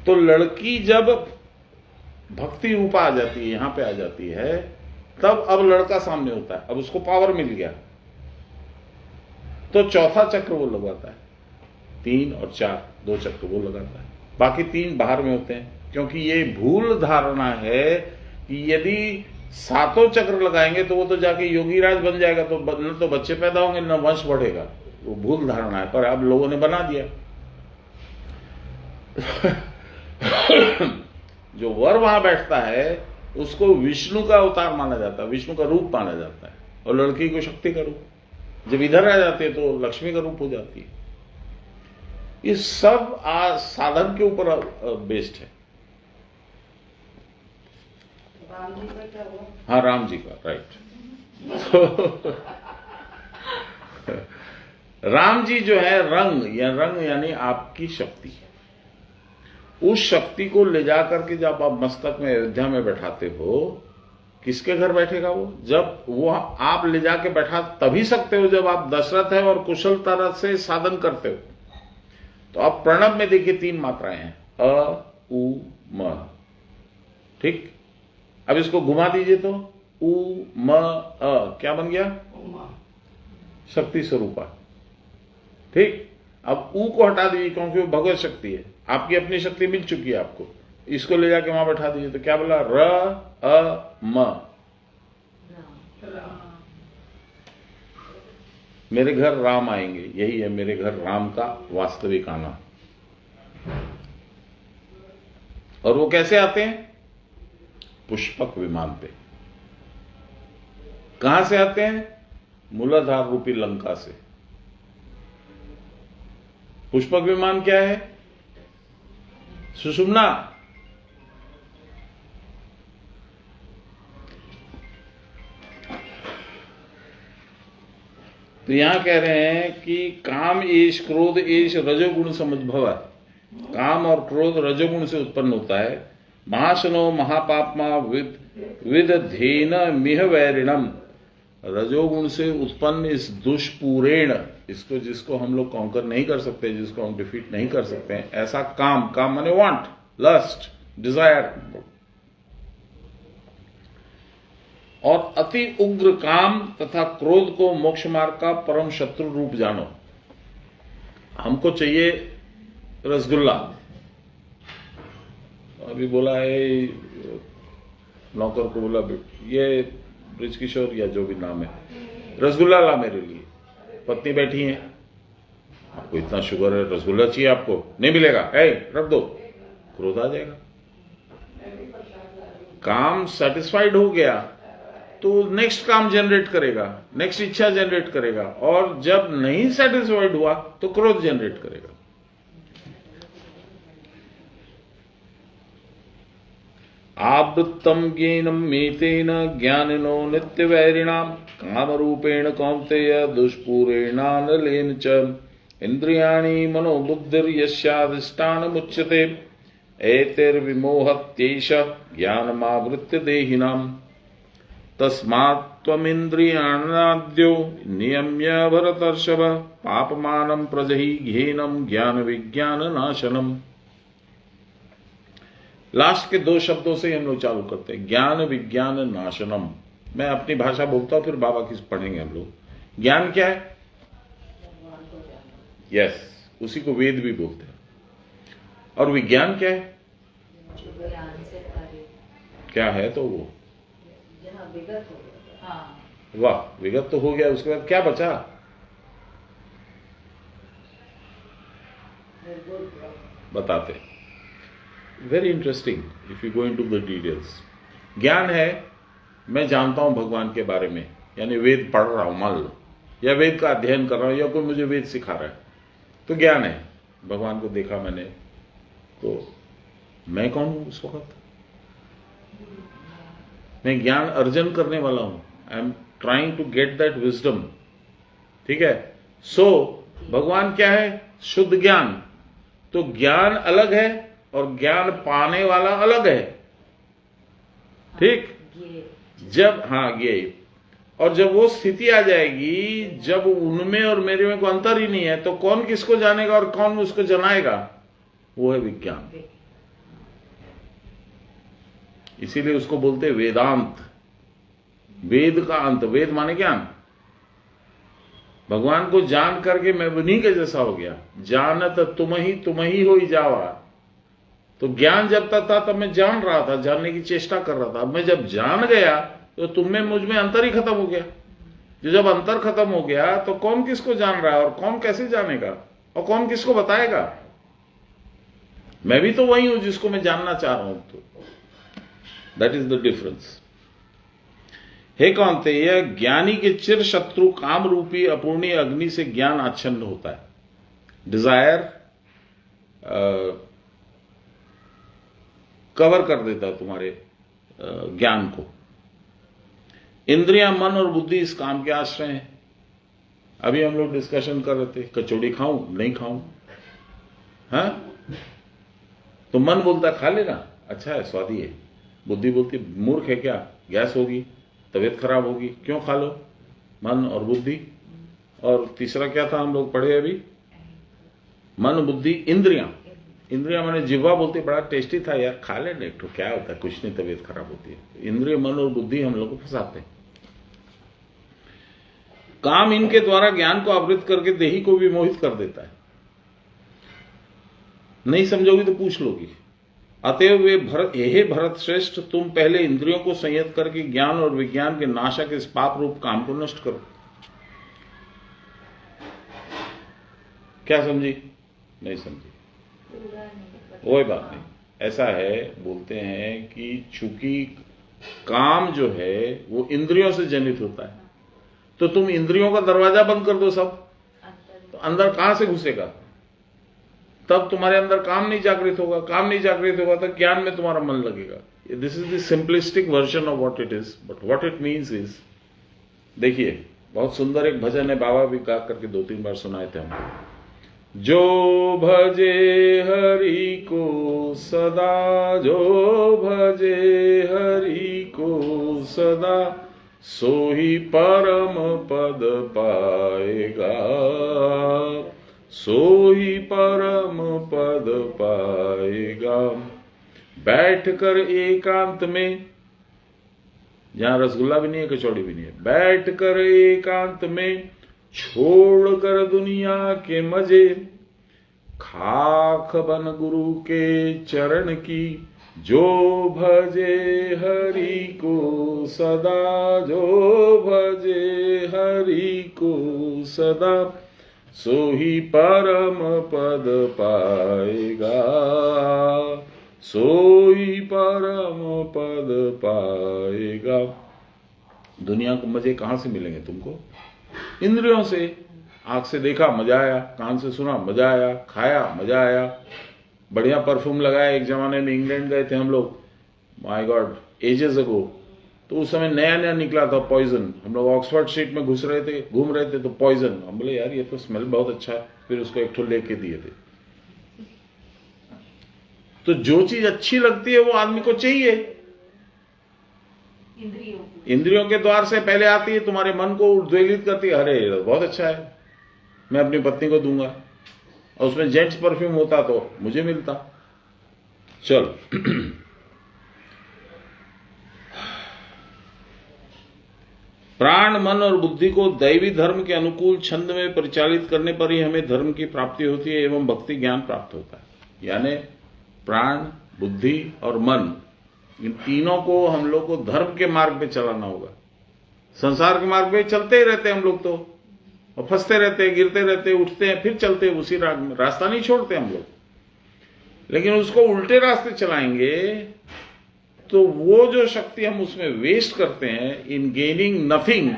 तो लड़की जब भक्ति रूपा आ जाती है, यहां पे आ जाती है, तब अब लड़का सामने होता है। अब उसको पावर मिल गया तो चौथा चक्र वो लगाता है। 3 और 4 2 चक्र वो लगाता है, बाकी 3 बाहर में होते हैं। क्योंकि ये भूल धारणा है कि यदि सातों चक्र लगाएंगे तो वो तो जाके योगीराज बन जाएगा, तो न तो बच्चे पैदा होंगे न वंश बढ़ेगा। वो भूल धारणा है, पर अब लोगों ने बना दिया। जो वर वहां बैठता है उसको विष्णु का अवतार माना जाता है, विष्णु का रूप माना जाता है, और लड़की को शक्ति का रूप। जब इधर आ जाते हैं तो लक्ष्मी का रूप हो जाती है। ये सब साधन के ऊपर बेस्ड है। राम जी का क्या हुआ? हाँ, राम जी का, राइट। राम जी जो है रंग यानी आपकी शक्ति। उस शक्ति को ले जाकर के जब आप मस्तक में अयोध्या में बैठाते हो, किसके घर बैठेगा वो? जब वो आप ले जाके बैठा तभी सकते हो जब आप दशरथ है और कुशल तरह से साधन करते हो। तो अब प्रणव में देखिए 3 मात्राएं हैं, अ उ म, ठीक। अब इसको घुमा दीजिए तो उ म अ, क्या बन गया? उमा। शक्ति स्वरूपा, ठीक। अब ऊ को हटा दीजिए क्योंकि वो भगवत शक्ति है, आपकी अपनी शक्ति मिल चुकी है आपको। इसको ले जाके वहां बैठा दीजिए तो क्या बोला? र अ म, राम। मेरे घर राम आएंगे, यही है मेरे घर राम का वास्तविक आना। और वो कैसे आते हैं? पुष्पक विमान पे। कहां से आते हैं? मूलाधार रूपी लंका से। पुष्पक विमान क्या है? सुषुम्ना। तो यहां कह रहे हैं कि काम ईश क्रोध ईश रजोगुण समझभव। काम और क्रोध रजोगुण से उत्पन्न होता है। महाशनो महापापमा विदधेन मिह वैरिणम। रजोगुण से उत्पन्न इस दुष्पूरेण, इसको जिसको हम लोग कॉन्कर नहीं कर सकते, जिसको हम डिफीट नहीं कर सकते हैं, ऐसा काम माने वांट, लस्ट, डिजायर, और अति उग्र काम तथा क्रोध को मोक्ष मार्ग का परम शत्रु रूप जानो। हमको चाहिए रसगुल्ला। अभी बोला है नौकर को, बोला ये ब्रिज किशोर या जो भी नाम है, रसगुल्ला ला मेरे लिए। पत्नी बैठी है, आपको इतना शुगर है, रसगुल्ला चाहिए आपको, नहीं मिलेगा, रख दो। क्रोध आ जाएगा। काम सेटिस्फाइड हो गया तो नेक्स्ट काम जनरेट करेगा, नेक्स्ट इच्छा जनरेट करेगा, और जब नहीं सेटिस्फाइड हुआ तो क्रोध जनरेट करेगा। आवृत्तम ज्ञानम मेतेन ज्ञानिनो नित्य वैरिणाम कामरूपेण कौन्तेय दुष्पूरेणानलेन च इंद्रियाणि मनोबुद्धिर्यस्याधिष्ठानमुच्यते एतैर्विमोहत्यैष ज्ञानमावृत्य देहिनाम् तस्मात् त्वमिन्द्रियाणाद्यो नियम्य भरतर्षभ पापमानं प्रजहि घेनं ज्ञान विज्ञान नाशनम। लास्ट के 2 शब्दों से हम लोग चालू करते हैं, ज्ञान विज्ञान नाशनम। मैं अपनी भाषा बोलता हूं, फिर बाबा की पढ़ेंगे हम लोग। ज्ञान क्या है? यस, उसी को वेद भी बोलते हैं। और विज्ञान क्या है? क्या है तो वो विगत हो गया। हाँ। वाह, विगत तो हो गया, उसके बाद क्या बचा? बताते। Very interesting if you go into the details. ज्ञान है, मैं जानता हूं भगवान के बारे में, यानी वेद पढ़ रहा हूं मान लो, या वेद का अध्ययन कर रहा हूं, या कोई मुझे वेद सिखा रहा है, तो ज्ञान है। भगवान को देखा मैंने, तो मैं कौन हूं उस वक्त? मैं ज्ञान अर्जन करने वाला हूं। I am trying to get that wisdom. ठीक है। सो भगवान क्या है? शुद्ध ज्ञान। तो ज्ञान अलग है और ज्ञान पाने वाला अलग है। ठीक। जब ये और जब वो स्थिति आ जाएगी जब उनमें और मेरे में कोई अंतर ही नहीं है, तो कौन किसको जानेगा और कौन उसको जनाएगा? वो है विज्ञान। इसीलिए उसको बोलते हैं वेदांत। वेद का अंत, वेद माने ज्ञान। भगवान को जान करके मैं उन्हीं के जैसा हो गया। जानत तुम ही हो ही जावा। तो ज्ञान जब तक था तब मैं जान रहा था, जानने की चेष्टा कर रहा था। अब मैं जब जान गया तो तुम में मुझ में अंतर ही खत्म हो गया। जो जब अंतर खत्म हो गया तो कौन किसको जान रहा है और कौन कैसे जानेगा और कौन किसको बताएगा? मैं भी तो वही हूं जिसको मैं जानना चाह रहा हूं। तो दैट इज द डिफरेंस। हे कौन्तेय, ज्ञानी के चिर शत्रु काम रूपी अपूर्णीय अग्नि से ज्ञान आच्छन्न होता है। डिजायर कवर कर देता है तुम्हारे ज्ञान को। इंद्रियां, मन और बुद्धि इस काम के आश्रय हैं। अभी हम लोग डिस्कशन कर रहे थे, कचौड़ी खाऊं नहीं खाऊं, हाँ? तो मन बोलता खा लेना, अच्छा है, स्वादी है। बुद्धि बोलती मूर्ख है क्या, गैस होगी, तबीयत खराब होगी, क्यों खा लो? मन और बुद्धि। और तीसरा क्या था हम लोग पढ़े अभी? मन, बुद्धि, इंद्रियां। इंद्रियां माने जिह्वा बोलती बड़ा टेस्टी था यार, खा लेना एक ठो, क्या होता है, कुछ नहीं, तबीयत खराब होती है। इंद्रिय, मन और बुद्धि हम लोग को फंसाते हैं। काम इनके द्वारा ज्ञान को आवृत करके देही को भी मोहित कर देता है। नहीं समझोगी तो पूछ लोगी। अतएव वे हे भरत श्रेष्ठ, तुम पहले इंद्रियों को संयत करके ज्ञान और विज्ञान के नाशक इस पाप रूप काम को नष्ट करो। क्या समझी? नहीं समझी? कोई बात नहीं। ऐसा है, बोलते हैं कि चूंकि काम जो है वो इंद्रियों से जनित होता है, तो तुम इंद्रियों का दरवाजा बंद कर दो सब, तो अंदर कहां से घुसेगा? तब तुम्हारे अंदर काम नहीं जागृत होगा। काम नहीं जागृत होगा तो ज्ञान में तुम्हारा मन लगेगा। This is the simplistic version of what it is, but what it means is, देखिए बहुत सुंदर एक भजन है, बाबा भी गा करके 2-3 बार सुनाए थे हम। जो भजे हरि को सदा, जो भजे हरि को सदा, सो ही परम पद पाएगा, सो ही परम पद पाएगा। बैठ कर एकांत में, जहां रसगुल्ला भी नहीं है, कचौड़ी भी नहीं है, बैठ कर एकांत में, छोड़ कर दुनिया के मजे, खाक बन गुरु के चरण की, जो भजे हरि को सदा, जो भजे हरि को सदा, सो ही परम पद पाएगा, सो ही परम पद पाएगा। दुनिया को मजे कहां से मिलेंगे तुमको? इंद्रियों से। आंख से देखा, मजा आया, कान से सुना, मजा आया, खाया, मजा आया, बढ़िया परफ्यूम लगाया। एक जमाने में इंग्लैंड गए थे हम लोग, माय गॉड, एजेस अगो, तो उस समय नया नया निकला था पॉइजन। हम लोग ऑक्सफोर्ड स्ट्रीट में घुस रहे थे, घूम रहे थे, तो पॉइजन, हम बोले यार ये तो स्मेल बहुत अच्छा है, फिर उसको एक ठो लेके दिए थे। तो जो चीज अच्छी लगती है वो आदमी को चाहिए। इंद्रियों के द्वार से पहले आती है, तुम्हारे मन को उद्वेलित करती है, अरे बहुत अच्छा है, मैं अपनी पत्नी को दूंगा, और उसमें जेंट्स परफ्यूम होता तो मुझे मिलता। चल प्राण, मन और बुद्धि को दैवी धर्म के अनुकूल छंद में परिचालित करने पर ही हमें धर्म की प्राप्ति होती है एवं भक्ति ज्ञान प्राप्त होता है। यानी प्राण, बुद्धि और मन, इन तीनों को हम लोग को धर्म के मार्ग पे चलाना होगा। संसार के मार्ग पे चलते ही रहते हैं हम लोग तो, और फंसते रहते हैं, गिरते रहते हैं, उठते हैं, फिर चलते हैं उसी रास्ता नहीं छोड़ते हम लोग। लेकिन उसको उल्टे रास्ते चलाएंगे तो वो जो शक्ति हम उसमें वेस्ट करते हैं इन गेनिंग नथिंग,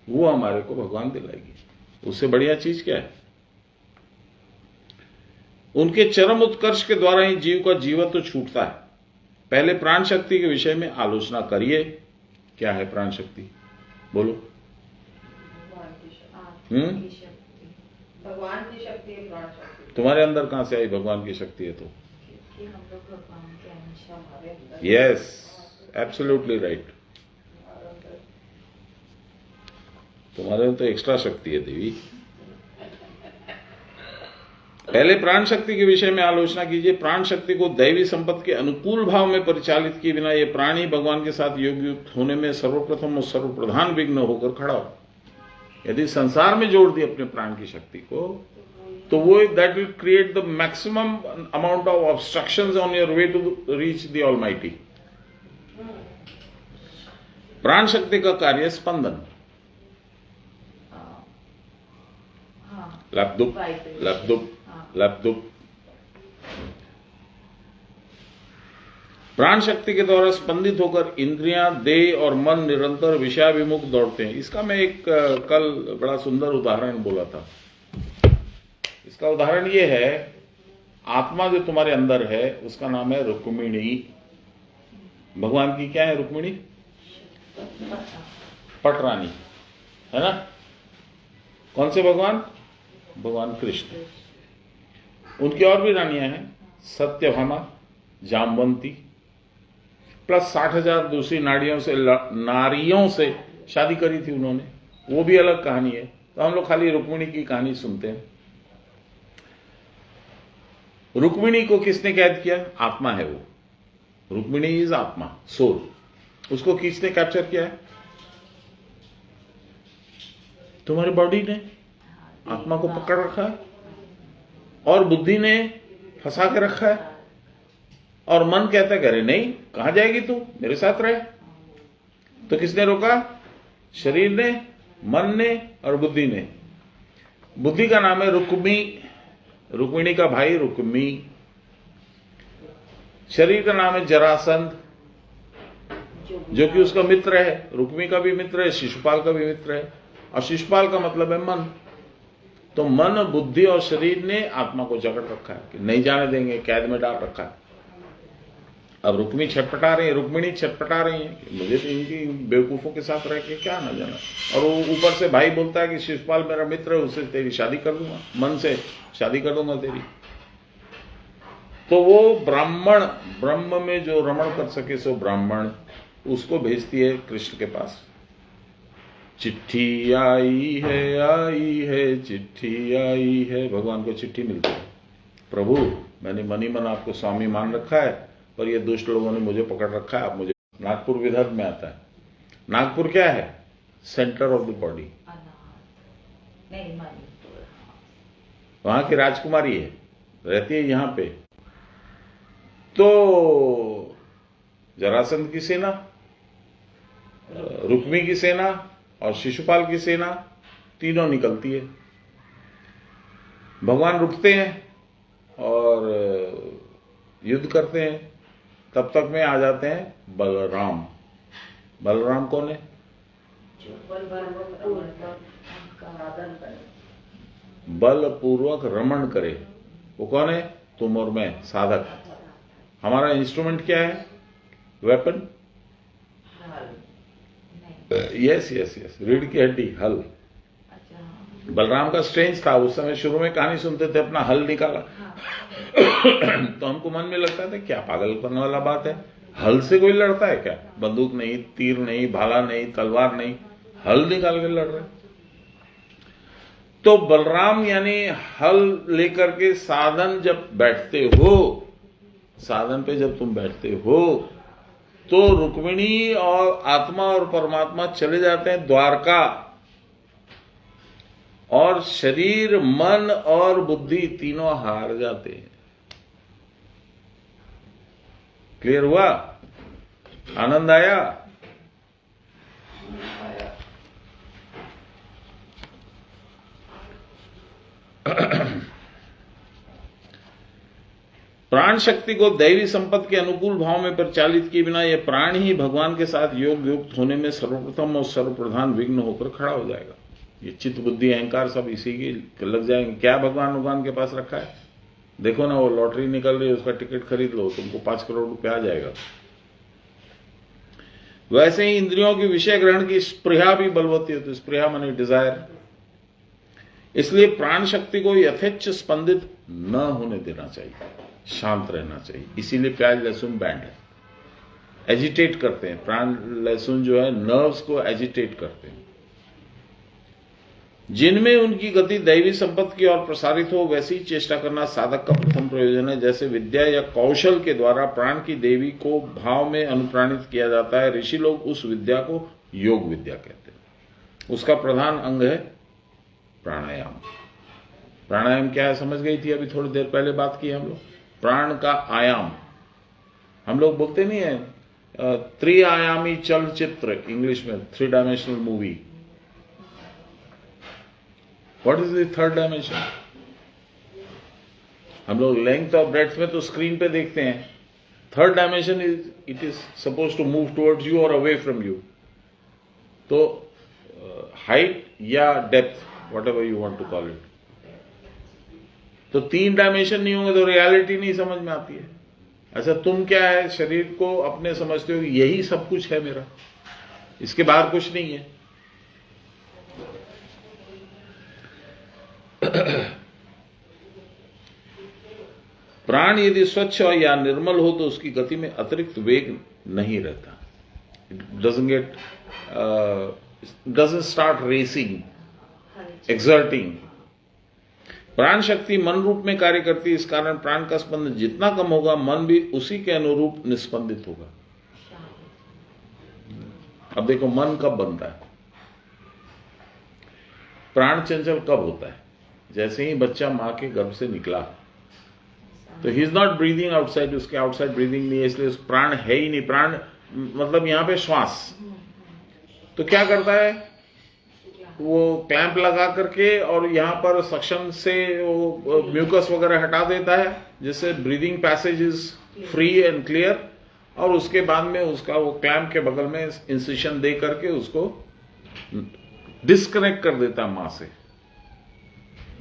वो हमारे को भगवान दिलाएगी। उससे बढ़िया चीज क्या है? उनके चरम उत्कर्ष के द्वारा ही जीव का जीवन तो छूटता है। पहले प्राण शक्ति के विषय में आलोचना करिए। क्या है प्राण शक्ति? बोलो। भगवान की शक्ति है प्राण शक्ति। तुम्हारे अंदर कहां से आई भगवान की शक्ति है? तो कि हम लोग भगवान के अंश हमारे अंदर। Yes, absolutely right. तुम्हारे अंदर तो एक्स्ट्रा शक्ति है देवी। पहले प्राण शक्ति के विषय में आलोचना कीजिए। प्राण शक्ति को दैवी संपत्ति के अनुकूल भाव में परिचालित किए बिना ये प्राणी भगवान के साथ योग युक्त होने में सर्वप्रथम और सर्वप्रधान विघ्न होकर खड़ा हो। यदि संसार में जोड़ दी अपने प्राण की शक्ति को, तो वो that will create the maximum amount of obstructions on your way to reach the almighty. प्राण शक्ति का कार्य स्पंदन, लपदुप लपदुप लपदुप। प्राण शक्ति के द्वारा स्पंदित होकर इंद्रियां, देह और मन निरंतर विषयाभिमुख दौड़ते हैं। इसका मैं एक कल बड़ा सुंदर उदाहरण बोला था। इसका उदाहरण ये है, आत्मा जो तुम्हारे अंदर है उसका नाम है रुक्मिणी। भगवान की क्या है रुक्मिणी? पटरानी है ना। कौन से भगवान? भगवान कृष्ण। उनकी और भी रानियां हैं, सत्यभामा, जामवंती, प्लस 60,000 दूसरी नारियों से शादी करी थी उन्होंने, वो भी अलग कहानी है। तो हम लोग खाली रुक्मिणी की कहानी सुनते हैं। रुक्मिणी को किसने कैद किया? आत्मा है वो। रुक्मिणी इज आत्मा, सोल। उसको किसने कैप्चर किया है? तुम्हारी बॉडी ने आत्मा को पकड़ रखा है और बुद्धि ने फंसा के रखा है, और मन कहता है अरे नहीं, कहां जाएगी तू, मेरे साथ रहे। तो किसने रोका? शरीर ने, मन ने और बुद्धि ने। बुद्धि का नाम है रुक्मी, रुक्मिणी का भाई रुक्मी। शरीर का नाम है जरासंध, जो कि उसका मित्र है। रुक्मी का भी मित्र है, शिशुपाल का भी मित्र है, और शिशुपाल का मतलब है मन। तो मन, बुद्धि और शरीर ने आत्मा को जकड़ रखा है कि नहीं जाने देंगे, कैद में डाल रखा है। अब रुक्मी छटपटा रही है, रुक्मिणी छटपटा रही है कि मुझे तो इनकी बेवकूफों के साथ रह के क्या ना जाना। और वो ऊपर से भाई बोलता है कि शिशुपाल मेरा मित्र है, उससे तेरी शादी कर दूंगा, मन से शादी कर दूंगा तेरी। तो वो ब्राह्मण, ब्रह्म में जो रमण कर सके सो ब्राह्मण, उसको भेजती है कृष्ण के पास। चिट्ठी आई है, चिट्ठी आई है। भगवान को चिट्ठी मिलती है, प्रभु मैंने मनी मन आपको स्वामी मान रखा है, पर ये दुष्ट लोगों ने मुझे पकड़ रखा है। आप मुझे, नागपुर विदर्भ में आता है। नागपुर क्या है? Centre of the body. वहां की राजकुमारी है, रहती है यहां पे। तो जरासंध की सेना, रुक्मी की सेना और शिशुपाल की सेना तीनों निकलती है। भगवान रुकते हैं और युद्ध करते हैं। तब तक में आ जाते हैं बलराम। बलराम कौन है? बलपूर्वक रमण करे, वो कौन है? तुम और मैं, साधक। हमारा इंस्ट्रूमेंट क्या है? वेपन। यस यस यस, रीढ़ की हड्डी, हल। बलराम का स्ट्रेंज था। उस समय शुरू में कहानी सुनते थे, अपना हल निकाला तो हमको मन में लगता था क्या पागल करने वाला बात है, हल से कोई लड़ता है क्या? बंदूक नहीं, तीर नहीं, भाला नहीं, तलवार नहीं, हल निकाल के लड़ रहे। तो बलराम यानी हल लेकर के साधन जब बैठते हो, साधन पे जब तुम बैठते हो, तो रुक्मिणी और आत्मा और परमात्मा चले जाते हैं द्वारका, और शरीर, मन और बुद्धि तीनों हार जाते हैं। क्लियर हुआ? आनंद आया? प्राण शक्ति को दैवी संपत्ति के अनुकूल भाव में परिचालित किए बिना यह प्राण ही भगवान के साथ योग युक्त होने में सर्वप्रथम और सर्वप्रधान विघ्न होकर खड़ा हो जाएगा। ये चित्त, बुद्धि, अहंकार सब इसी के लग जाएंगे। क्या भगवान के पास रखा है? देखो ना, वो लॉटरी निकल रही है, उसका टिकट खरीद लो, तुमको 5 करोड़ रुपया आ जाएगा। वैसे ही इंद्रियों की विषय ग्रहण की स्पृहा भी बलवती होती है। स्पृहा माने डिजायर। इसलिए प्राण शक्ति को यथेच्छ स्पंदित न होने देना चाहिए, शांत रहना चाहिए। इसीलिए प्याज लहसुन बैंड है, एजिटेट करते हैं। प्राण लहसुन जो है नर्व्स को एजिटेट करते हैं। जिनमें उनकी गति दैवी संपत्ति की ओर प्रसारित हो, वैसी चेष्टा करना साधक का प्रथम प्रयोजन है। जैसे विद्या या कौशल के द्वारा प्राण की देवी को भाव में अनुप्राणित किया जाता है, ऋषि लोग उस विद्या को योग विद्या कहते हैं। उसका प्रधान अंग है प्राणायाम। प्राणायाम क्या है समझ गई थी? अभी थोड़ी देर पहले बात की हम लोग। प्राण का आयाम, हम लोग बोलते नहीं है त्रिआयामी चलचित्र, इंग्लिश में 3 dimensional movie. What is the third dimension? हम लोग लेंथ और ब्रेड्थ में तो स्क्रीन पे देखते हैं. Third dimension is it is suppose to move towards you और अवे फ्रॉम यू. तो हाइट या depth, whatever you want to call it. तो 3 डायमेंशन नहीं होंगे तो रियलिटी नहीं समझ में आती है. अच्छा, तुम क्या है, शरीर को अपने समझते हो कि यही सब कुछ है मेरा, इसके बाहर कुछ नहीं है. प्राण यदि स्वच्छ या निर्मल हो तो उसकी गति में अतिरिक्त वेग नहीं रहता. It doesn't start racing, exerting. प्राण शक्ति मन रूप में कार्य करती है. इस कारण प्राण का स्पंदन जितना कम होगा, मन भी उसी के अनुरूप निस्पंदित होगा. अब देखो, मन कब बनता है? प्राण चंचल कब होता है? जैसे ही बच्चा मां के गर्भ से निकला, तो he is not breathing outside, उसके आउटसाइड ब्रीदिंग नहीं है, इसलिए प्राण है ही नहीं. प्राण मतलब यहां पे श्वास. तो क्या करता है वो? क्लैंप लगा करके और यहां पर सक्शन से वो म्यूकस वगैरह हटा देता है, जिससे breathing passage is free and clear. और उसके बाद में उसका वो क्लैंप के बगल में इंसिशन दे करके उसको डिस्कनेक्ट कर देता है मां से.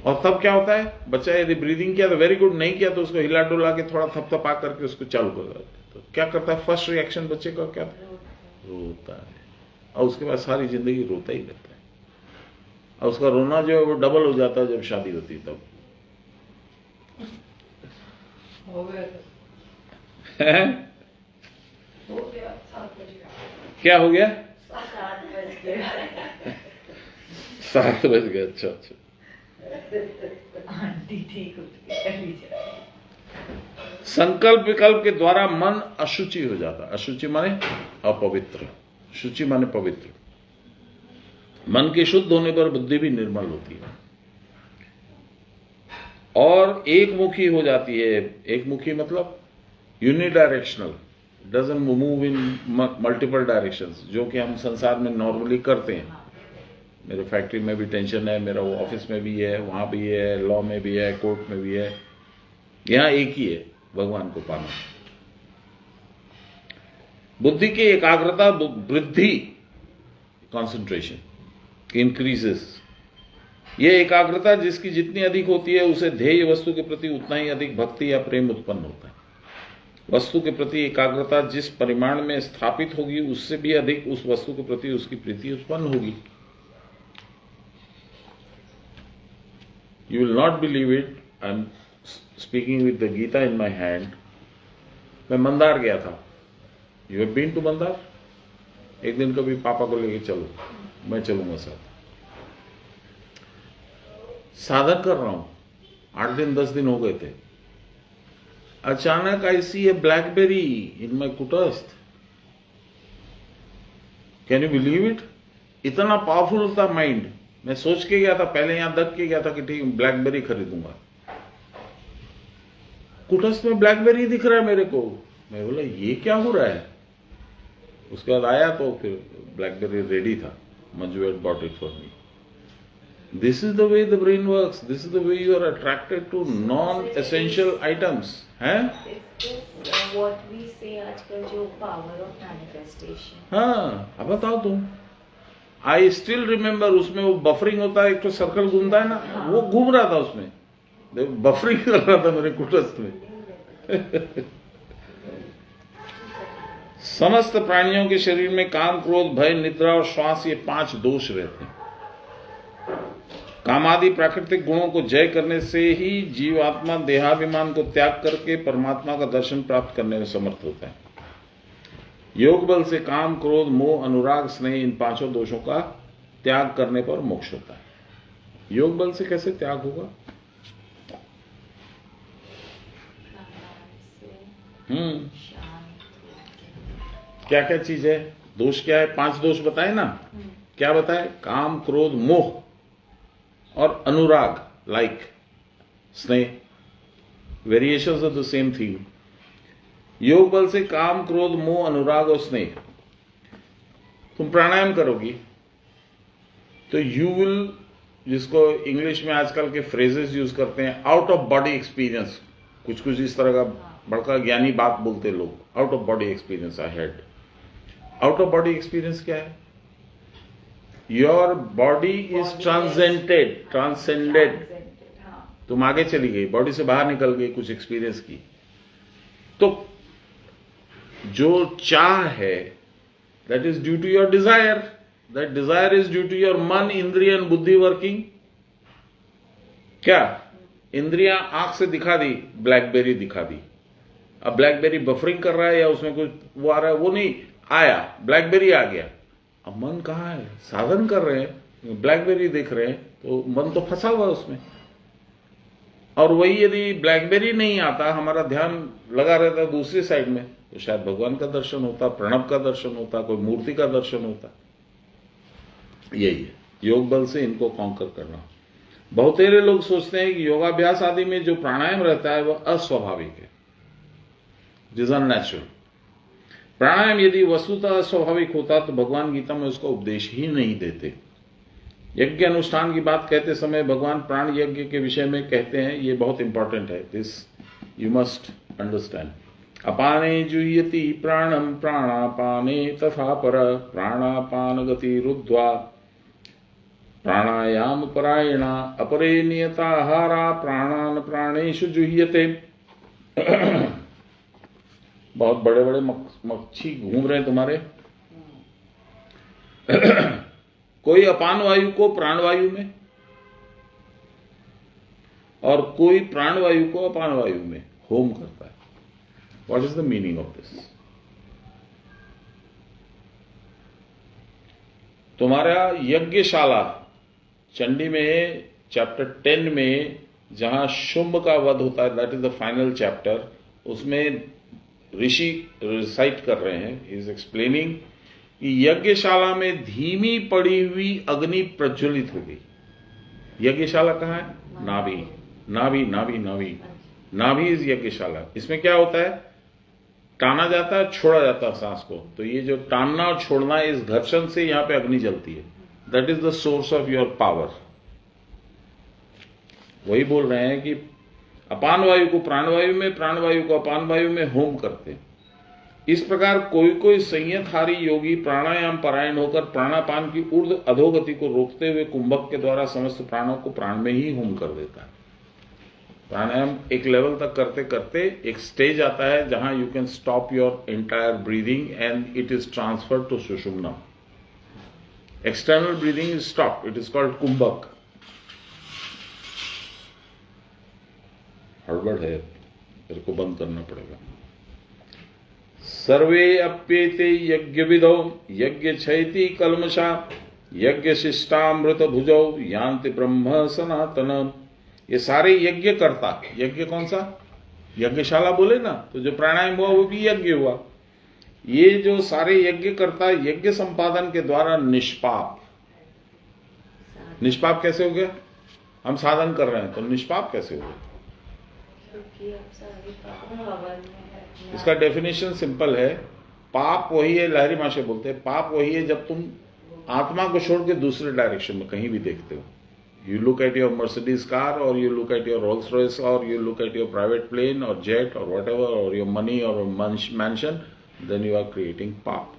और तब क्या होता है, बच्चा यदि ब्रीदिंग किया तो वेरी गुड, नहीं किया तो उसको हिला डुला के थोड़ा थपथपा करके उसको चालू कर देता है. तो क्या करता है, फर्स्ट रिएक्शन बच्चे का क्या? रोता है. और उसके बाद सारी जिंदगी रोता ही रहता है. और उसका रोना जो है वो डबल हो जाता है जब शादी होती है तब. हो गया है? हो गया 7 बज गया. क्या हो गया? 7 बज गया. 7 बज गए. अच्छा अच्छा. आंटी ठीक होती. संकल्प विकल्प के द्वारा मन अशुचि हो जाता है. अशुचि माने अपवित्र, शुचि माने पवित्र. मन के शुद्ध होने पर बुद्धि भी निर्मल होती है और एक मुखी हो जाती है. एक मुखी मतलब unidirectional, doesn't move in multiple directions, जो कि हम संसार में नॉर्मली करते हैं. मेरे फैक्ट्री में भी टेंशन है, मेरा वो ऑफिस में भी है, वहां भी है, लॉ में भी है, कोर्ट में भी है. यहां एक ही है, भगवान को पाना. बुद्धि की एकाग्रता वृद्धि, कॉन्सेंट्रेशन इंक्रीजेस. यह एकाग्रता जिसकी जितनी अधिक होती है, उसे ध्येय वस्तु के प्रति उतना ही अधिक भक्ति या प्रेम उत्पन्न होता है. वस्तु के प्रति एकाग्रता जिस परिमाण में स्थापित होगी, उससे भी अधिक उस वस्तु के प्रति उसकी प्रीति उत्पन्न होगी. You will not believe it. I'm speaking with the Gita in my hand. मैं मंदार गया था. You have been to Mandar? एक दिन कभी पापा को लेके चलो, मैं चलूंगा साथ. साधक कर रहा हूं, 8 दिन 10 दिन हो गए थे. अचानक I see a blackberry in my kutastha. Can you believe it? इतना पावरफुल था माइंड. मैं सोच के गया था, पहले यहां दब के गया था कि ठीक ब्लैकबेरी खरीदूंगा. कुटस्थ में ब्लैकबेरी दिख रहा है मेरे को. मैं बोला ये क्या हो रहा है. उसके बाद आया तो फिर ब्लैकबेरी रेडी था. Manju had bought it for me. This is the way the brain works. This is the way you are attracted to non-essential items. हैं? What we say आजकल जो power of manifestation. हाँ, अब बताओ तुम. आई स्टिल रिमेम्बर, उसमें वो बफरिंग होता है, एक तो सर्कल घूमता है ना, वो घूम रहा था उसमें. बफरिंग कर रहा था मेरे कुटस्थ में. समस्त प्राणियों के शरीर में काम, क्रोध, भय, निद्रा और श्वास, ये 5 दोष रहते हैं. कामादि प्राकृतिक गुणों को जय करने से ही जीवात्मा देहाभिमान को त्याग करके परमात्मा का दर्शन प्राप्त करने में समर्थ होता है. योग बल से काम, क्रोध, मोह, अनुराग, स्नेह, इन 5 दोषों का त्याग करने पर मोक्ष होता है. योग बल से कैसे त्याग होगा? क्या क्या चीज है? दोष क्या है? 5 दोष बताए ना. क्या बताए? काम, क्रोध, मोह और अनुराग, लाइक स्नेह, variations of the same thing. योग बल से काम, क्रोध, मोह, अनुराग और स्नेह। तुम प्राणायाम करोगी तो यू विल, जिसको इंग्लिश में आजकल के फ्रेजेस यूज करते हैं, आउट ऑफ बॉडी एक्सपीरियंस, कुछ कुछ इस तरह का बड़का ज्ञानी बात बोलते लोग, out of body experience I had. Out of body experience क्या है? Your body is transcended. हाँ, तुम आगे चली गई, बॉडी से बाहर निकल गई, कुछ एक्सपीरियंस की। तो जो चाह है, that is due to your desire, that desire is due to your मन, इंद्रिय एंड बुद्धि वर्किंग। क्या इंद्रियां आंख से दिखा दी, ब्लैकबेरी दिखा दी। अब ब्लैकबेरी बफरिंग कर रहा है या उसमें कुछ वो आ रहा है, वो नहीं आया, ब्लैकबेरी आ गया। अब मन कहाँ है? साधन कर रहे हैं, ब्लैकबेरी देख रहे हैं, तो मन तो फंसा हुआ उसमें। और वही यदि ब्लैकबेरी नहीं आता, हमारा ध्यान लगा रहता दूसरी साइड में, तो शायद भगवान का दर्शन होता, प्रणव का दर्शन होता, कोई मूर्ति का दर्शन होता। यही है योग बल से इनको कॉन्कर करना। बहुतेरे लोग सोचते हैं कि योगाभ्यास आदि में जो प्राणायाम रहता है वह अस्वाभाविक है, इट इज अननेचुरल। प्राणायाम यदि वस्तुतः अस्वाभाविक होता तो भगवान गीता में उसका उपदेश ही नहीं देते। यज्ञ अनुष्ठान की बात कहते समय भगवान प्राण यज्ञ के विषय में कहते हैं, ये बहुत इंपॉर्टेंट है, दिस यू मस्ट अंडरस्टैंड। अपाने जुह्यति प्राणम प्राणापाने तथा पर प्राणापान गति रुद्ध्वा प्राणायाम परायणा अपरे नियताहारा प्राणान प्राणेषु जुह्यते। बहुत बड़े बड़े मच्छी घूम रहे हैं तुम्हारे। कोई अपान वायु को प्राणवायु में और कोई प्राणवायु को अपान वायु में होम करता है। What is the meaning of this? तुम्हारा यज्ञशाला चंडी में चैप्टर 10 में जहां शुंभ का वध होता है, that is the final chapter, उसमें ऋषि रिसाइट कर रहे हैं, ही इज एक्सप्लेनिंग कि यज्ञशाला में धीमी पड़ी हुई अग्नि प्रज्वलित हो गई। यज्ञशाला कहाँ है? नाभि, नाभि, नाभि, नाभि, नाभि इज यज्ञशाला। इसमें क्या होता है? टाना जाता है, छोड़ा जाता है सांस को। तो ये जो टानना और छोड़ना, इस घर्षण से यहां पे अग्नि जलती है। That is the source of your power. वही बोल रहे हैं कि अपान वायु को प्राणवायु में, प्राणवायु को अपान वायु में होम करते हैं। इस प्रकार कोई कोई संयतहारी योगी प्राणायाम परायण होकर प्राणापान की ऊर्ध्व अधोगति को रोकते हुए कुंभक के द्वारा समस्त प्राणों को प्राण में ही होम कर देता है। प्राणायाम एक लेवल तक करते करते एक स्टेज आता है जहां you can stop your entire breathing and it is transferred to sushumna. External breathing is stop, it is called kumbhaka. हड़बड़ है, मेरे को बंद करना पड़ेगा। सर्वे अप्येते यज्ञ विदौ यज्ञ क्षयति कल्मषा यज्ञ शिष्टामृत भुजौ यान्ति ब्रह्म सनातन। ये सारे यज्ञ करता, यज्ञ कौन सा? यज्ञशाला बोले ना, तो जो प्राणायाम हुआ वो भी यज्ञ हुआ। ये जो सारे यज्ञ करता, यज्ञ संपादन के द्वारा निष्पाप। निष्पाप कैसे हो गया? हम साधन कर रहे हैं तो निष्पाप कैसे हो गया? इसका डेफिनेशन सिंपल है। पाप वही है, लहरी माशे बोलते हैं, पाप वही है जब तुम आत्मा को छोड़ के दूसरे डायरेक्शन में कहीं भी देखते हो। You look at your Mercedes car और you look at your Rolls Royce और you look at your private plane और जेट और व्हाटएवर और योर मनी और mansion, then you are creating paap.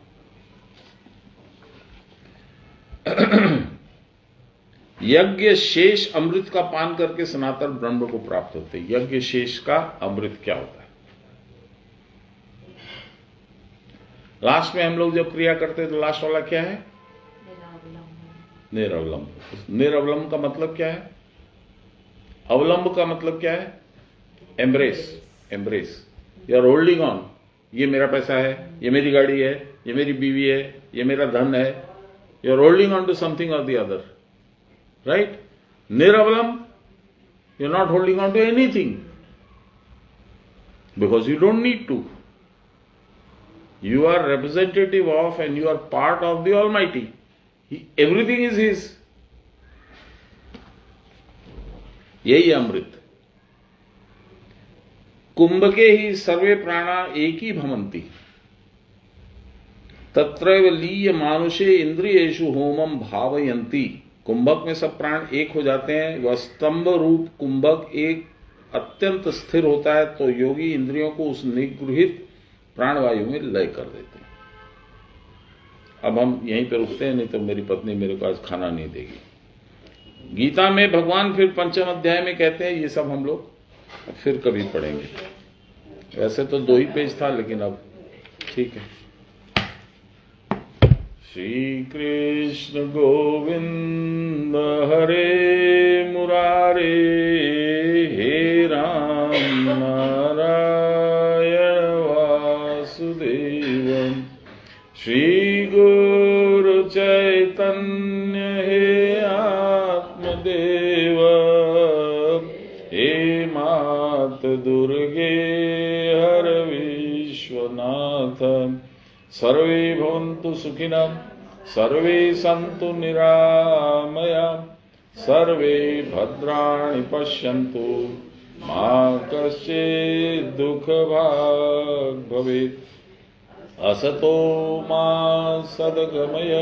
यज्ञ शेष अमृत का पान करके सनातन ब्रह्म को प्राप्त होते हैं। यज्ञ शेष का अमृत क्या होता है? लास्ट में हम लोग जब क्रिया करते हैं तो लास्ट वाला क्या है? निरवलंब। निरवलंब का मतलब क्या है? अवलंब का मतलब क्या है? Embrace. Embrace, you are holding on. ये मेरा पैसा है, ये मेरी गाड़ी है, ये मेरी बीवी है, ये मेरा धन है। You are holding on to something और the other, right? Niravalamb, you are not holding on to anything because you don't need to. You are representative of and you are part of the Almighty. Everything is His. यही अमृत। कुंभके ही सर्वे प्राणा एकी भवन्ति तत्रैव लीय मानुषे इंद्रियेषु होमम भावयन्ति। कुंभक में सब प्राण एक हो जाते हैं। वह स्तंभ रूप कुंभक एक अत्यंत स्थिर होता है तो योगी इंद्रियों को उस निगृहित प्राणवायु में लय कर देते हैं। अब हम यहीं पर रुकते हैं, नहीं तो मेरी पत्नी मेरे को आज खाना नहीं देगी। गीता में भगवान फिर 5वें अध्याय में कहते हैं, ये सब हम लोग फिर कभी पढ़ेंगे। वैसे तो 2 ही पेज था, लेकिन अब ठीक है। श्री कृष्ण गोविंद हरे मुरारे, हे राम नारायण वासुदेव। श्री गुरु चैतन्य हे आत्मदेव, हे मात दुर्गे हर विश्वनाथ। सर्वे भवन्तु सुखिनः, सर्वे सन्तु निरामया, सर्वे भद्राणि पश्यन्तु, मा कश्चित् दुःखभाग् भवेत्। असतो मा सद्गमय,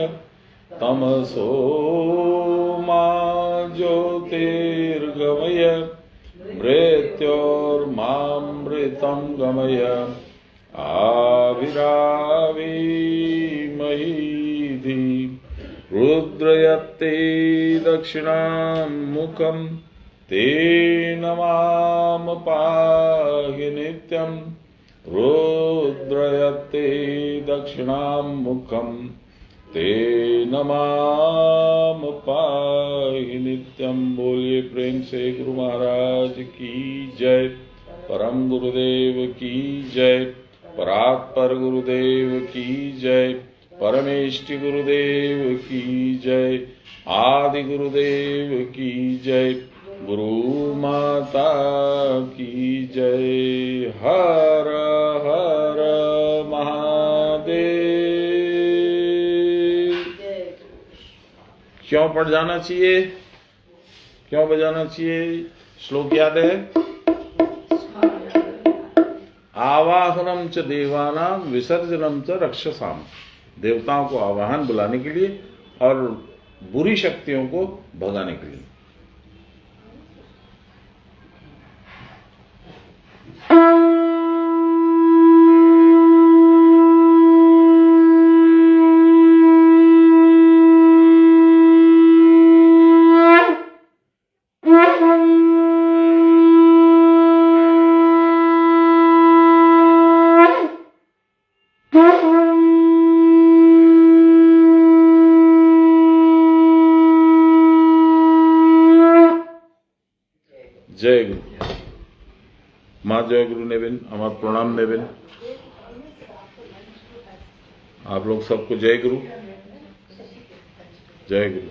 तमसो मा ज्योतिर्गमय, मृत्योर्मामृतं गमय। आविराविमहीधि रुद्रयत्ते दक्षिणां मुखं, तेन मां पाहि नित्यं। रुद्रयत्ते दक्षिणां मुखं, तेन मां पाहि नित्यं। बोलिए प्रेम से गुरु महाराज की जय, परम गुरुदेव की जय, परात्पर गुरुदेव की जय, परमेष्टि गुरुदेव की जय, आदि गुरुदेव की जय, गुरु माता की जय। हर हर महादेव। क्यों पढ़ जाना चाहिए, क्यों बजाना चाहिए? श्लोक याद है? आवाहनम च देवानां विसर्जनम च रक्षसाम। देवताओं को आवाहन बुलाने के लिए और बुरी शक्तियों को भगाने के लिए। जय गुरु। माँ जय गुरु नेबेन, আমার প্রণাম নেবেন। आप लोग सबको जय गुरु, जय गुरु।